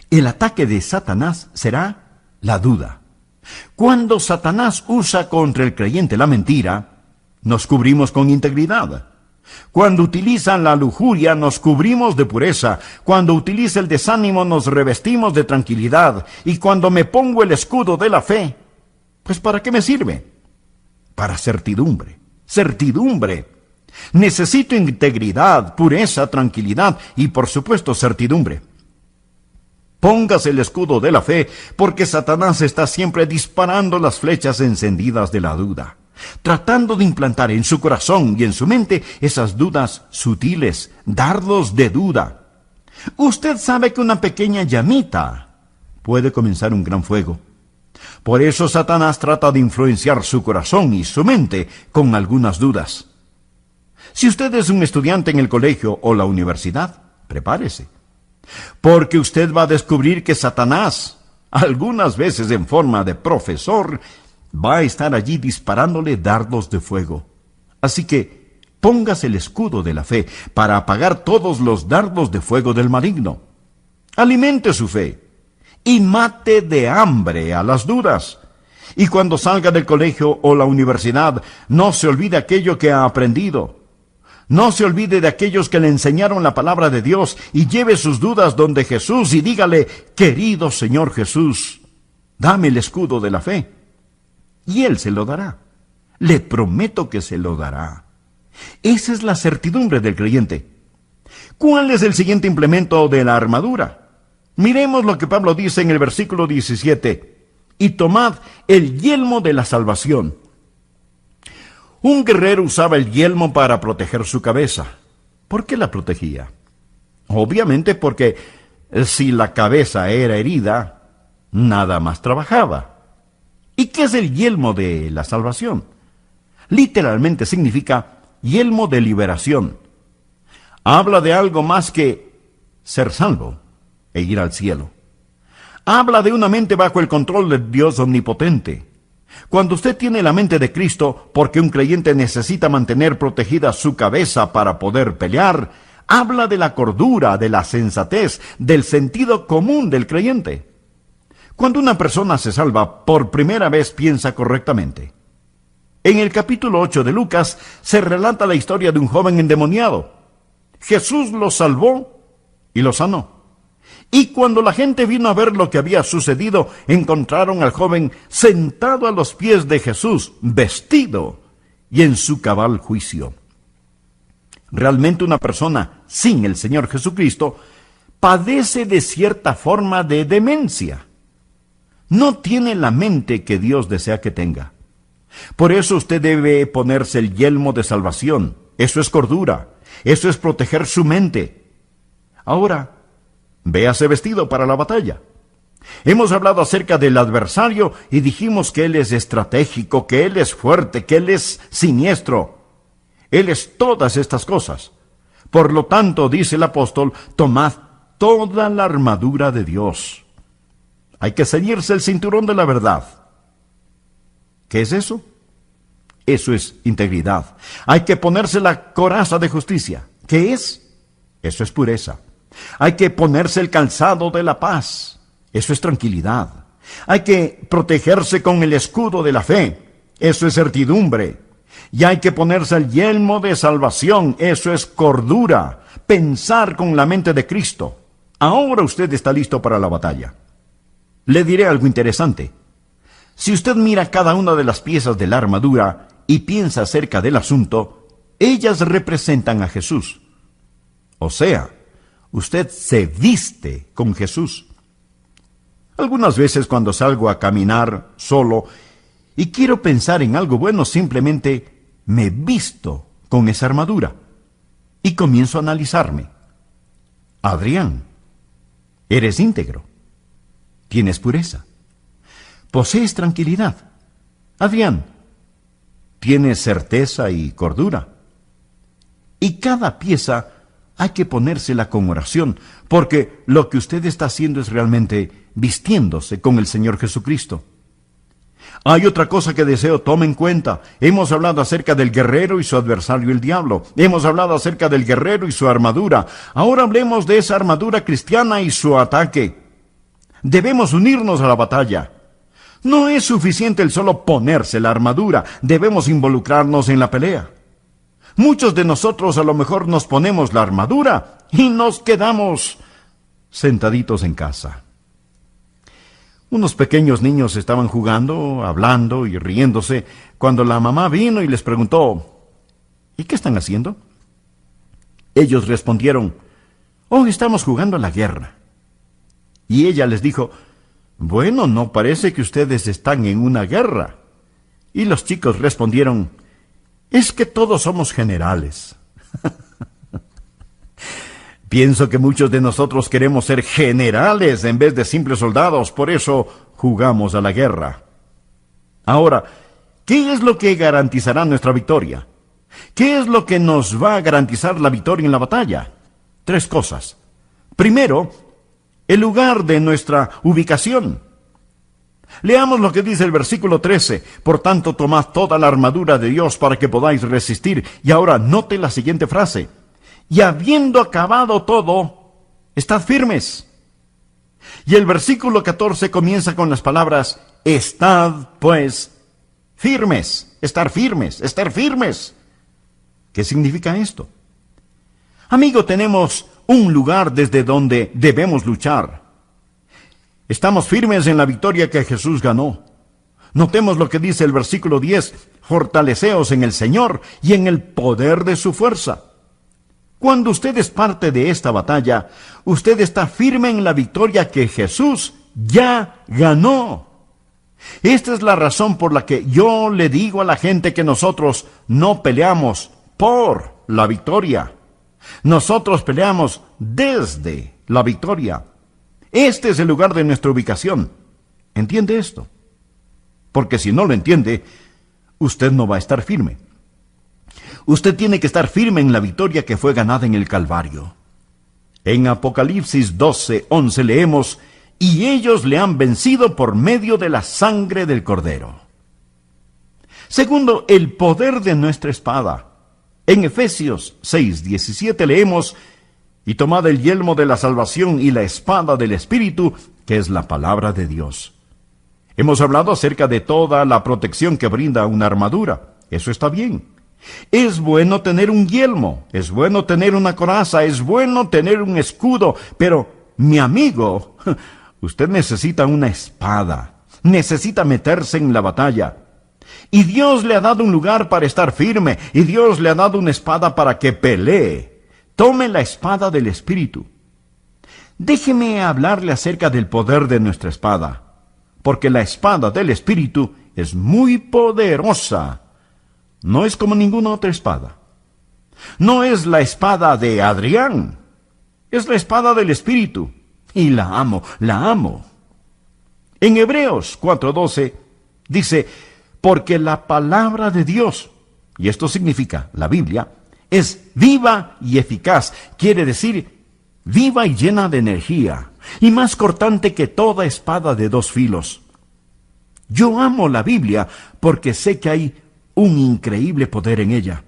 [SPEAKER 2] El ataque de Satanás será la duda. Cuando Satanás usa contra el creyente la mentira, nos cubrimos con integridad. Cuando utiliza la lujuria, nos cubrimos de pureza. Cuando utiliza el desánimo, nos revestimos de tranquilidad. Y cuando me pongo el escudo de la fe, pues ¿para qué me sirve? Para certidumbre. Certidumbre. Necesito integridad, pureza, tranquilidad y, por supuesto, certidumbre. Póngase el escudo de la fe, porque Satanás está siempre disparando las flechas encendidas de la duda, tratando de implantar en su corazón y en su mente esas dudas sutiles, dardos de duda. Usted sabe que una pequeña llamita puede comenzar un gran fuego. Por eso Satanás trata de influenciar su corazón y su mente con algunas dudas. Si usted es un estudiante en el colegio o la universidad, prepárese, porque usted va a descubrir que Satanás algunas veces en forma de profesor, va a estar allí disparándole dardos de fuego. Así que póngase el escudo de la fe para apagar todos los dardos de fuego del maligno. Alimente su fe y mate de hambre a las dudas. Y cuando salga del colegio o la universidad, no se olvide aquello que ha aprendido. No se olvide de aquellos que le enseñaron la palabra de Dios y lleve sus dudas donde Jesús y dígale: querido Señor Jesús, dame el escudo de la fe. Y Él se lo dará. Le prometo que se lo dará. Esa es la certidumbre del creyente. ¿Cuál es el siguiente implemento de la armadura? Miremos lo que Pablo dice en el versículo 17. Y tomad el yelmo de la salvación. Un guerrero usaba el yelmo para proteger su cabeza. ¿Por qué la protegía? Obviamente porque si la cabeza era herida, nada más trabajaba. ¿Y qué es el yelmo de la salvación? Literalmente significa yelmo de liberación. Habla de algo más que ser salvo e ir al cielo. Habla de una mente bajo el control de Dios omnipotente. Cuando usted tiene la mente de Cristo, porque un creyente necesita mantener protegida su cabeza para poder pelear, habla de la cordura, de la sensatez, del sentido común del creyente. Cuando una persona se salva, por primera vez piensa correctamente. En el capítulo 8 de Lucas se relata la historia de un joven endemoniado. Jesús lo salvó y lo sanó. Y cuando la gente vino a ver lo que había sucedido, encontraron al joven sentado a los pies de Jesús, vestido y en su cabal juicio. Realmente una persona sin el Señor Jesucristo padece de cierta forma de demencia. No tiene la mente que Dios desea que tenga. Por eso usted debe ponerse el yelmo de salvación. Eso es cordura. Eso es proteger su mente. Ahora, véase vestido para la batalla. Hemos hablado acerca del adversario y dijimos que él es estratégico, que él es fuerte, que él es siniestro. Él es todas estas cosas. Por lo tanto, dice el apóstol, tomad toda la armadura de Dios. Hay que ceñirse el cinturón de la verdad. ¿Qué es eso? Eso es integridad. Hay que ponerse la coraza de justicia. ¿Qué es? Eso es pureza. Hay que ponerse el calzado de la paz. Eso es tranquilidad. Hay que protegerse con el escudo de la fe. Eso es certidumbre. Y hay que ponerse el yelmo de salvación. Eso es cordura. Pensar con la mente de Cristo. Ahora usted está listo para la batalla. Le diré algo interesante. Si usted mira cada una de las piezas de la armadura y piensa acerca del asunto, ellas representan a Jesús. O sea, usted se viste con Jesús. Algunas veces cuando salgo a caminar solo y quiero pensar en algo bueno, simplemente me visto con esa armadura y comienzo a analizarme. Adrián, eres íntegro. Tienes pureza. Posees tranquilidad. Adrián, tienes certeza y cordura. Y cada pieza hay que ponérsela con oración, porque lo que usted está haciendo es realmente vistiéndose con el Señor Jesucristo. Hay otra cosa que deseo tome en cuenta. Hemos hablado acerca del guerrero y su adversario el diablo. Hemos hablado acerca del guerrero y su armadura. Ahora hablemos de esa armadura cristiana y su ataque. Debemos unirnos a la batalla. No es suficiente el solo ponerse la armadura. Debemos involucrarnos en la pelea. Muchos de nosotros a lo mejor nos ponemos la armadura y nos quedamos sentaditos en casa. Unos pequeños niños estaban jugando, hablando y riéndose cuando la mamá vino y les preguntó: ¿y qué están haciendo? Ellos respondieron: oh, estamos jugando a la guerra. Y ella les dijo: bueno, no parece que ustedes están en una guerra. Y los chicos respondieron: es que todos somos generales. Pienso que muchos de nosotros queremos ser generales en vez de simples soldados, por eso jugamos a la guerra. Ahora, ¿qué es lo que garantizará nuestra victoria? ¿Qué es lo que nos va a garantizar la victoria en la batalla? 3 cosas. Primero, el lugar de nuestra ubicación. Leamos lo que dice el versículo 13. Por tanto, tomad toda la armadura de Dios para que podáis resistir. Y ahora note la siguiente frase. Y habiendo acabado todo, estad firmes. Y el versículo 14 comienza con las palabras, estad pues firmes, estar firmes, estar firmes. ¿Qué significa esto? Amigo, tenemos un lugar desde donde debemos luchar. Estamos firmes en la victoria que Jesús ganó. Notemos lo que dice el versículo 10, fortaleceos en el Señor y en el poder de su fuerza. Cuando usted es parte de esta batalla, usted está firme en la victoria que Jesús ya ganó. Esta es la razón por la que yo le digo a la gente que nosotros no peleamos por la victoria. Nosotros peleamos desde la victoria. Este es el lugar de nuestra ubicación. ¿Entiende esto? Porque si no lo entiende, usted no va a estar firme. Usted tiene que estar firme en la victoria que fue ganada en el Calvario. En Apocalipsis 12:11 leemos, y ellos le han vencido por medio de la sangre del Cordero. Segundo, el poder de nuestra espada. En Efesios 6:17 leemos, y tomad el yelmo de la salvación y la espada del Espíritu, que es la palabra de Dios. Hemos hablado acerca de toda la protección que brinda una armadura. Eso está bien. Es bueno tener un yelmo, es bueno tener una coraza, es bueno tener un escudo, pero, mi amigo, usted necesita una espada, necesita meterse en la batalla. Y Dios le ha dado un lugar para estar firme, y Dios le ha dado una espada para que pelee. Tome la espada del Espíritu. Déjeme hablarle acerca del poder de nuestra espada, porque la espada del Espíritu es muy poderosa. No es como ninguna otra espada. No es la espada de Adrián. Es la espada del Espíritu. Y la amo, la amo. En Hebreos 4:12 dice, porque la palabra de Dios, y esto significa la Biblia, es viva y eficaz. Quiere decir, viva y llena de energía, y más cortante que toda espada de dos filos. Yo amo la Biblia porque sé que hay un increíble poder en ella.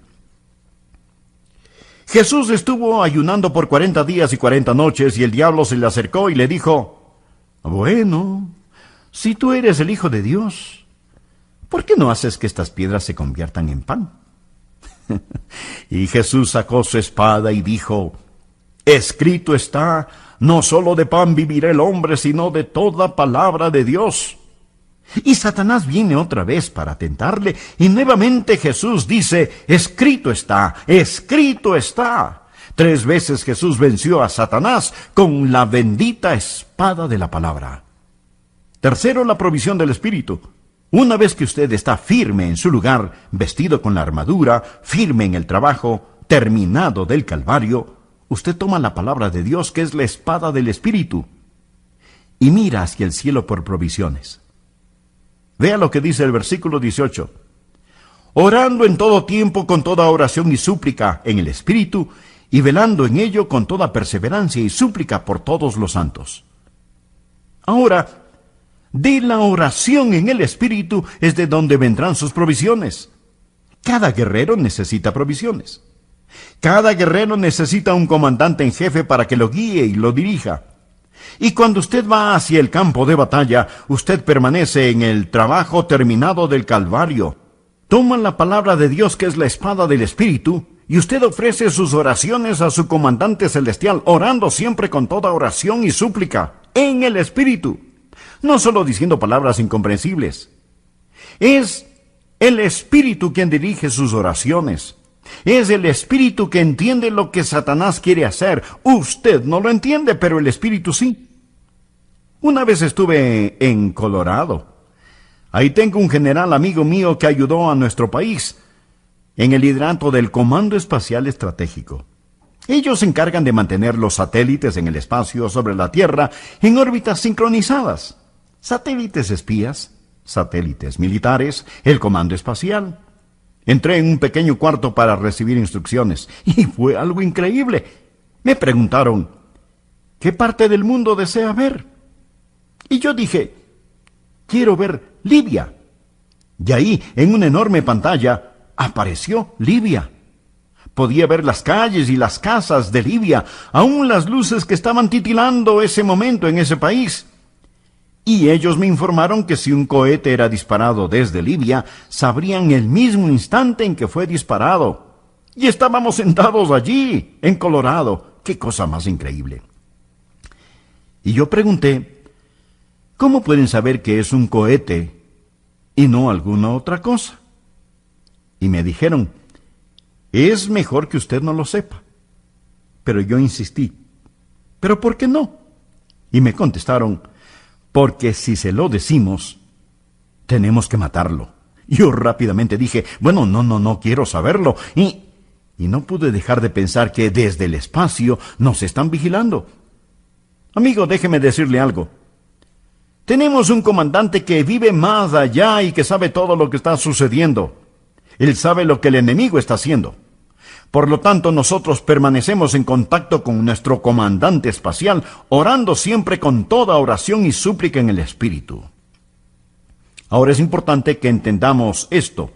[SPEAKER 2] Jesús estuvo ayunando por 40 días y 40 noches y el diablo se le acercó y le dijo, bueno, si tú eres el Hijo de Dios, ¿por qué no haces que estas piedras se conviertan en pan? Y Jesús sacó su espada y dijo, escrito está, no solo de pan vivirá el hombre, sino de toda palabra de Dios. Y Satanás viene otra vez para tentarle, y nuevamente Jesús dice, escrito está, escrito está. 3 veces Jesús venció a Satanás con la bendita espada de la palabra. Tercero, la provisión del Espíritu. Una vez que usted está firme en su lugar, vestido con la armadura, firme en el trabajo, terminado del Calvario, usted toma la palabra de Dios, que es la espada del Espíritu, y mira hacia el cielo por provisiones. Vea lo que dice el versículo 18. Orando en todo tiempo con toda oración y súplica en el Espíritu, y velando en ello con toda perseverancia y súplica por todos los santos. Ahora, de la oración en el Espíritu es de donde vendrán sus provisiones. Cada guerrero necesita provisiones. Cada guerrero necesita un comandante en jefe para que lo guíe y lo dirija. Y cuando usted va hacia el campo de batalla, usted permanece en el trabajo terminado del Calvario. Toma la palabra de Dios, que es la espada del Espíritu, y usted ofrece sus oraciones a su comandante celestial, orando siempre con toda oración y súplica, en el Espíritu. No solo diciendo palabras incomprensibles. Es el Espíritu quien dirige sus oraciones. Es el Espíritu que entiende lo que Satanás quiere hacer. Usted no lo entiende, pero el Espíritu sí. Una vez estuve en Colorado. Ahí tengo un general amigo mío que ayudó a nuestro país en el liderato del Comando Espacial Estratégico. Ellos se encargan de mantener los satélites en el espacio sobre la Tierra en órbitas sincronizadas. Satélites espías, satélites militares, el Comando Espacial. Entré en un pequeño cuarto para recibir instrucciones, y fue algo increíble. Me preguntaron, ¿qué parte del mundo desea ver? Y yo dije, quiero ver Libia. Y ahí, en una enorme pantalla, apareció Libia. Podía ver las calles y las casas de Libia, aún las luces que estaban titilando ese momento en ese país. Y ellos me informaron que si un cohete era disparado desde Libia, sabrían el mismo instante en que fue disparado. Y estábamos sentados allí, en Colorado. ¡Qué cosa más increíble! Y yo pregunté, ¿cómo pueden saber que es un cohete y no alguna otra cosa? Y me dijeron, es mejor que usted no lo sepa. Pero yo insistí, ¿pero por qué no? Y me contestaron, porque si se lo decimos, tenemos que matarlo. Yo rápidamente dije, bueno, no quiero saberlo. Y no pude dejar de pensar que desde el espacio nos están vigilando. Amigo, déjeme decirle algo. Tenemos un comandante que vive más allá y que sabe todo lo que está sucediendo. Él sabe lo que el enemigo está haciendo. Por lo tanto, nosotros permanecemos en contacto con nuestro comandante espacial, orando siempre con toda oración y súplica en el Espíritu. Ahora es importante que entendamos esto.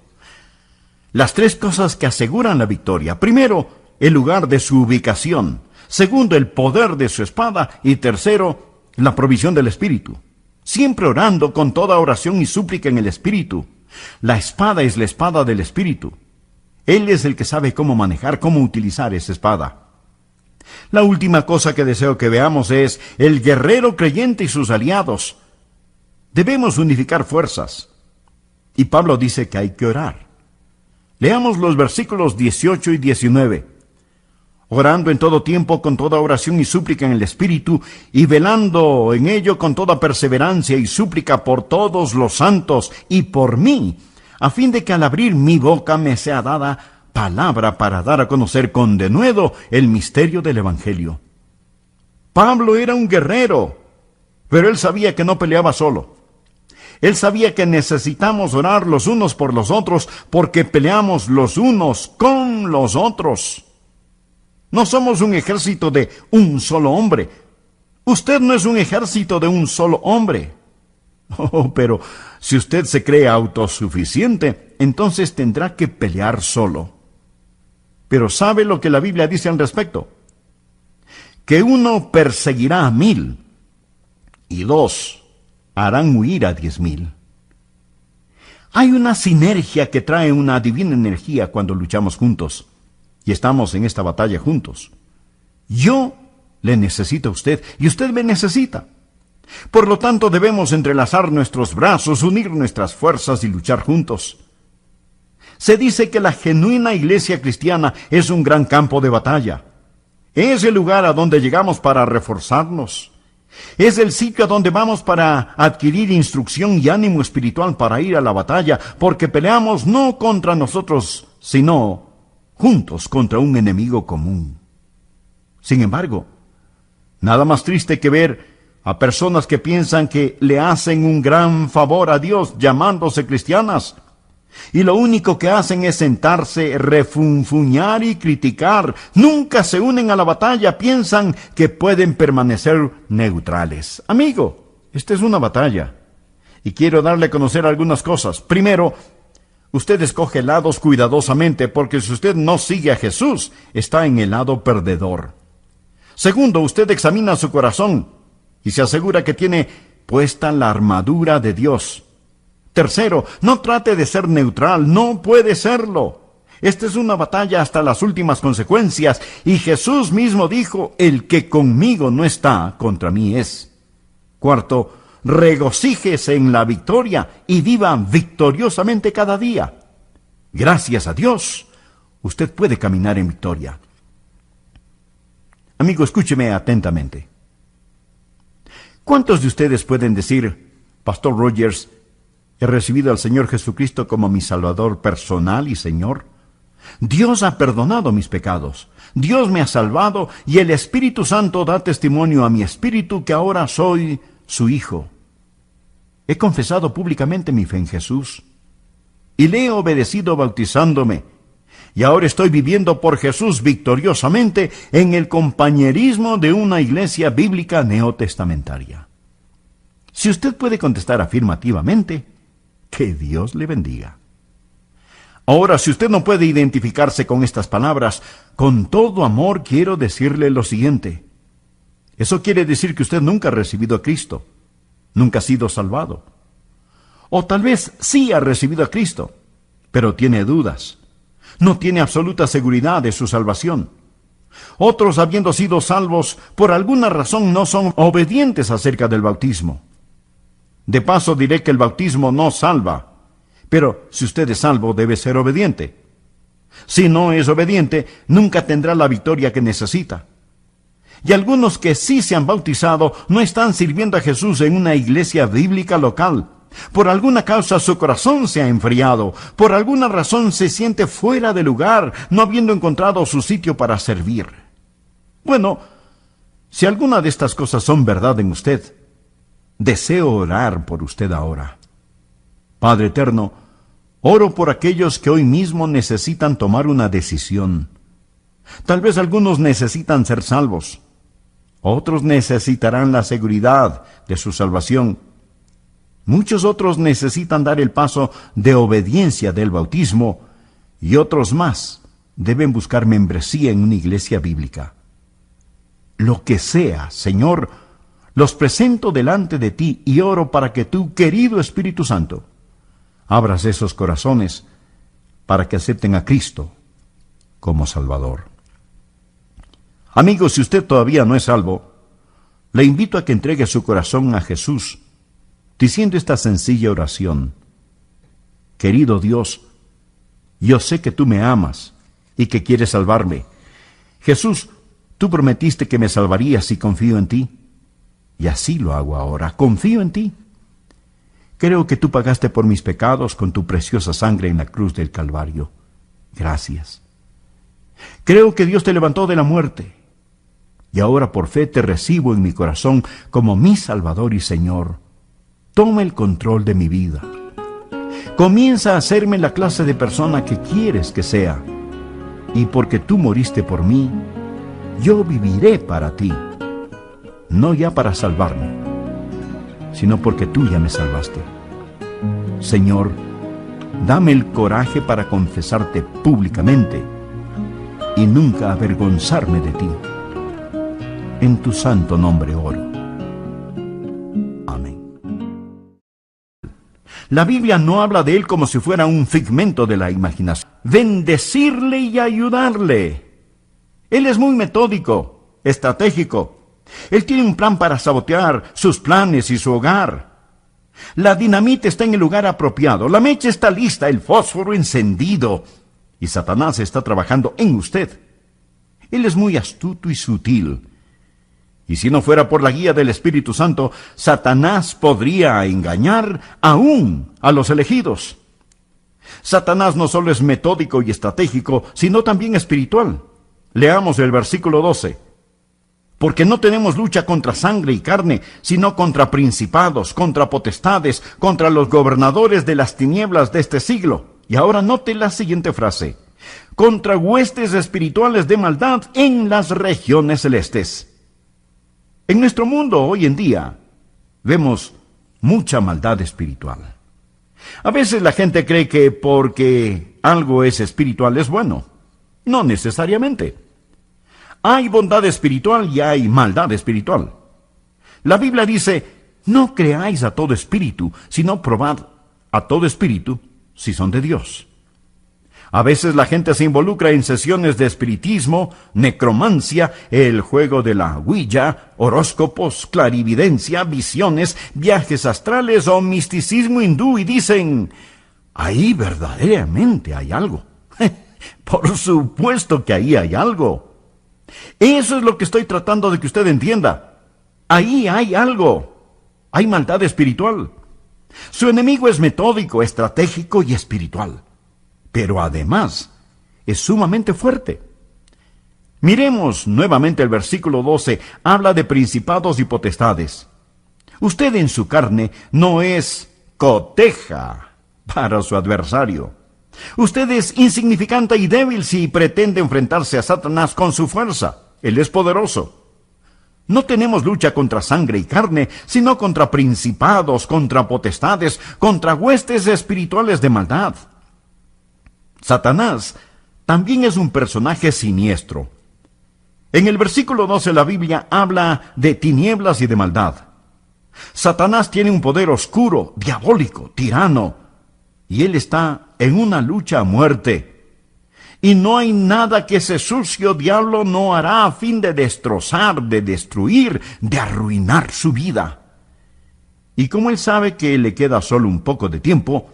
[SPEAKER 2] Las tres cosas que aseguran la victoria. Primero, el lugar de su ubicación. Segundo, el poder de su espada. Y tercero, la provisión del Espíritu. Siempre orando con toda oración y súplica en el Espíritu. La espada es la espada del Espíritu. Él es el que sabe cómo manejar, cómo utilizar esa espada. La última cosa que deseo que veamos es el guerrero creyente y sus aliados. Debemos unificar fuerzas. Y Pablo dice que hay que orar. Leamos los versículos 18 y 19. Orando en todo tiempo con toda oración y súplica en el Espíritu, y velando en ello con toda perseverancia y súplica por todos los santos y por mí, a fin de que al abrir mi boca me sea dada palabra para dar a conocer con denuedo el misterio del Evangelio. Pablo era un guerrero, pero él sabía que no peleaba solo. Él sabía que necesitamos orar los unos por los otros, porque peleamos los unos con los otros. No somos un ejército de un solo hombre. Usted no es un ejército de un solo hombre. Oh, pero si usted se cree autosuficiente, entonces tendrá que pelear solo. Pero ¿sabe lo que la Biblia dice al respecto? Que 1 perseguirá a 1000, y 2 harán huir a 10,000. Hay una sinergia que trae una divina energía cuando luchamos juntos, y estamos en esta batalla juntos. Yo le necesito a usted, y usted me necesita. Por lo tanto, debemos entrelazar nuestros brazos, unir nuestras fuerzas y luchar juntos. Se dice que la genuina iglesia cristiana es un gran campo de batalla. Es el lugar a donde llegamos para reforzarnos. Es el sitio a donde vamos para adquirir instrucción y ánimo espiritual para ir a la batalla, porque peleamos no contra nosotros, sino juntos contra un enemigo común. Sin embargo, nada más triste que ver a personas que piensan que le hacen un gran favor a Dios llamándose cristianas, y lo único que hacen es sentarse, refunfuñar y criticar. Nunca se unen a la batalla, piensan que pueden permanecer neutrales. Amigo, esta es una batalla, y quiero darle a conocer algunas cosas. Primero, usted escoge lados cuidadosamente, porque si usted no sigue a Jesús, está en el lado perdedor. Segundo, usted examina su corazón y se asegura que tiene puesta la armadura de Dios. Tercero, no trate de ser neutral, no puede serlo. Esta es una batalla hasta las últimas consecuencias, y Jesús mismo dijo, el que conmigo no está, contra mí es. Cuarto, regocíjese en la victoria y viva victoriosamente cada día. Gracias a Dios, usted puede caminar en victoria. Amigo, escúcheme atentamente. ¿Cuántos de ustedes pueden decir, Pastor Rogers, he recibido al Señor Jesucristo como mi Salvador personal y Señor? Dios ha perdonado mis pecados, Dios me ha salvado, y el Espíritu Santo da testimonio a mi espíritu que ahora soy su hijo. He confesado públicamente mi fe en Jesús, y le he obedecido bautizándome, y ahora estoy viviendo por Jesús victoriosamente en el compañerismo de una iglesia bíblica neotestamentaria. Si usted puede contestar afirmativamente, que Dios le bendiga. Ahora, si usted no puede identificarse con estas palabras, con todo amor quiero decirle lo siguiente. Eso quiere decir que usted nunca ha recibido a Cristo, nunca ha sido salvado. O tal vez sí ha recibido a Cristo, pero tiene dudas. No tiene absoluta seguridad de su salvación. Otros, habiendo sido salvos, por alguna razón no son obedientes acerca del bautismo. De paso diré que el bautismo no salva, pero si usted es salvo debe ser obediente. Si no es obediente, nunca tendrá la victoria que necesita. Y algunos que sí se han bautizado no están sirviendo a Jesús en una iglesia bíblica local. Por alguna causa su corazón se ha enfriado, por alguna razón se siente fuera de lugar, no habiendo encontrado su sitio para servir. Bueno, si alguna de estas cosas son verdad en usted, deseo orar por usted ahora. Padre eterno, oro por aquellos que hoy mismo necesitan tomar una decisión. Tal vez algunos necesitan ser salvos. Otros necesitarán la seguridad de su salvación. Muchos otros necesitan dar el paso de obediencia del bautismo y otros más deben buscar membresía en una iglesia bíblica. Lo que sea, Señor, los presento delante de ti y oro para que tú, querido Espíritu Santo, abras esos corazones para que acepten a Cristo como Salvador. Amigos, si usted todavía no es salvo, le invito a que entregue su corazón a Jesús, diciendo esta sencilla oración. Querido Dios, yo sé que tú me amas y que quieres salvarme. Jesús, tú prometiste que me salvarías si confío en ti. Y así lo hago ahora, confío en ti. Creo que tú pagaste por mis pecados con tu preciosa sangre en la cruz del Calvario. Gracias. Creo que Dios te levantó de la muerte. Y ahora por fe te recibo en mi corazón como mi Salvador y Señor. Toma el control de mi vida. Comienza a hacerme la clase de persona que quieres que sea. Y porque tú moriste por mí, yo viviré para ti. No ya para salvarme, sino porque tú ya me salvaste. Señor, dame el coraje para confesarte públicamente y nunca avergonzarme de ti. En tu santo nombre oro. Amén. La Biblia no habla de él como si fuera un figmento de la imaginación. Bendecirle y ayudarle. Él es muy metódico, estratégico. Él tiene un plan para sabotear sus planes y su hogar. La dinamita está en el lugar apropiado, la mecha está lista, el fósforo encendido, y Satanás está trabajando en usted. Él es muy astuto y sutil. Y si no fuera por la guía del Espíritu Santo, Satanás podría engañar aún a los elegidos. Satanás no solo es metódico y estratégico, sino también espiritual. Leamos el versículo 12. Porque no tenemos lucha contra sangre y carne, sino contra principados, contra potestades, contra los gobernadores de las tinieblas de este siglo. Y ahora note la siguiente frase. Contra huestes espirituales de maldad en las regiones celestes. En nuestro mundo hoy en día vemos mucha maldad espiritual. A veces la gente cree que porque algo es espiritual es bueno. No necesariamente. Hay bondad espiritual y hay maldad espiritual. La Biblia dice, no creáis a todo espíritu, sino probad a todo espíritu si son de Dios. A veces la gente se involucra en sesiones de espiritismo, necromancia, el juego de la ouija, horóscopos, clarividencia, visiones, viajes astrales o misticismo hindú y dicen, ahí verdaderamente hay algo. Por supuesto que ahí hay algo. Eso es lo que estoy tratando de que usted entienda. Ahí hay algo. Hay maldad espiritual. Su enemigo es metódico, estratégico y espiritual. Pero además es sumamente fuerte. Miremos nuevamente el versículo 12. Habla de principados y potestades. Usted en su carne no es coteja para su adversario. Usted es insignificante y débil si pretende enfrentarse a Satanás con su fuerza. Él es poderoso. No tenemos lucha contra sangre y carne, sino contra principados, contra potestades, contra huestes espirituales de maldad. Satanás también es un personaje siniestro. En el versículo 12 la Biblia habla de tinieblas y de maldad. Satanás tiene un poder oscuro, diabólico, tirano, y él está en una lucha a muerte. Y no hay nada que ese sucio diablo no hará a fin de destrozar, de destruir, de arruinar su vida. Y como él sabe que le queda solo un poco de tiempo,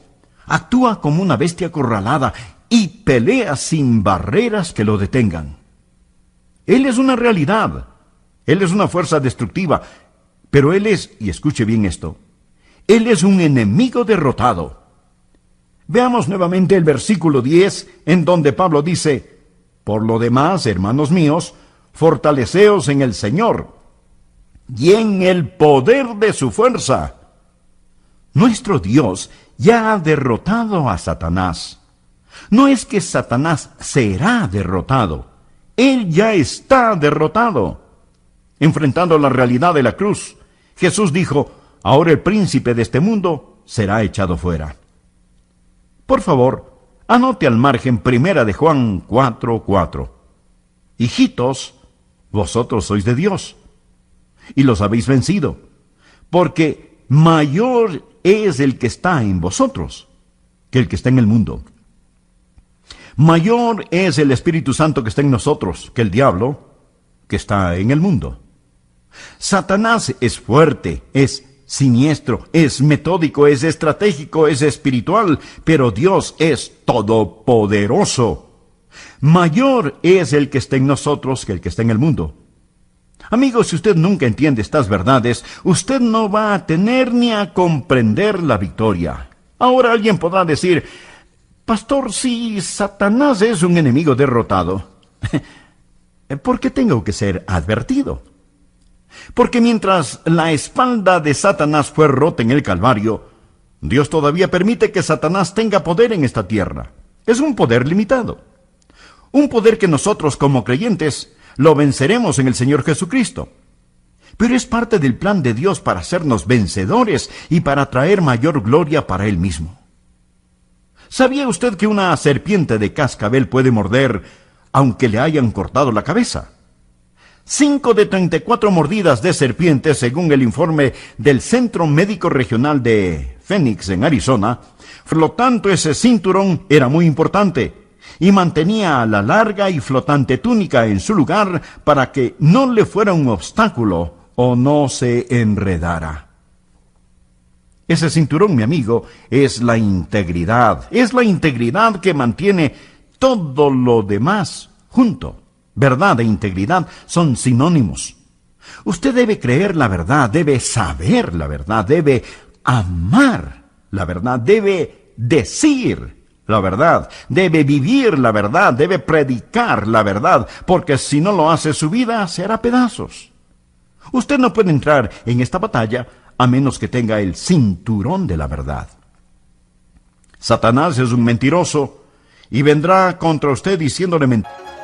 [SPEAKER 2] actúa como una bestia acorralada y pelea sin barreras que lo detengan. Él es una realidad, él es una fuerza destructiva, pero él es, y escuche bien esto, él es un enemigo derrotado. Veamos nuevamente el versículo 10, en donde Pablo dice, por lo demás, hermanos míos, fortaleceos en el Señor y en el poder de su fuerza. Nuestro Dios ya ha derrotado a Satanás. No es que Satanás será derrotado, él ya está derrotado. Enfrentando la realidad de la cruz, Jesús dijo, ahora el príncipe de este mundo será echado fuera. Por favor, anote al margen 1 de Juan 4:4. Hijitos, vosotros sois de Dios, y los habéis vencido, porque mayor es el que está en vosotros que el que está en el mundo. Mayor es el Espíritu Santo que está en nosotros que el diablo que está en el mundo. Satanás es fuerte, es siniestro, es metódico, es estratégico, es espiritual, pero Dios es todopoderoso. Mayor es el que está en nosotros que el que está en el mundo. Amigos, si usted nunca entiende estas verdades, usted no va a tener ni a comprender la victoria. Ahora alguien podrá decir, pastor, si Satanás es un enemigo derrotado, ¿por qué tengo que ser advertido? Porque mientras la espalda de Satanás fue rota en el Calvario, Dios todavía permite que Satanás tenga poder en esta tierra. Es un poder limitado. Un poder que nosotros como creyentes lo venceremos en el Señor Jesucristo. Pero es parte del plan de Dios para hacernos vencedores y para traer mayor gloria para Él mismo. ¿Sabía usted que una serpiente de cascabel puede morder aunque le hayan cortado la cabeza? 5 de 34 mordidas de serpiente, según el informe del Centro Médico Regional de Phoenix, en Arizona. Flotando ese cinturón era muy importante y mantenía la larga y flotante túnica en su lugar para que no le fuera un obstáculo o no se enredara. Ese cinturón, mi amigo, es la integridad. Es la integridad que mantiene todo lo demás junto. Verdad e integridad son sinónimos. Usted debe creer la verdad, debe saber la verdad, debe amar la verdad, debe decir la verdad, debe vivir la verdad, debe predicar la verdad, porque si no lo hace, su vida se hará pedazos. Usted no puede entrar en esta batalla a menos que tenga el cinturón de la verdad. Satanás es un mentiroso y vendrá contra usted diciéndole mentiras.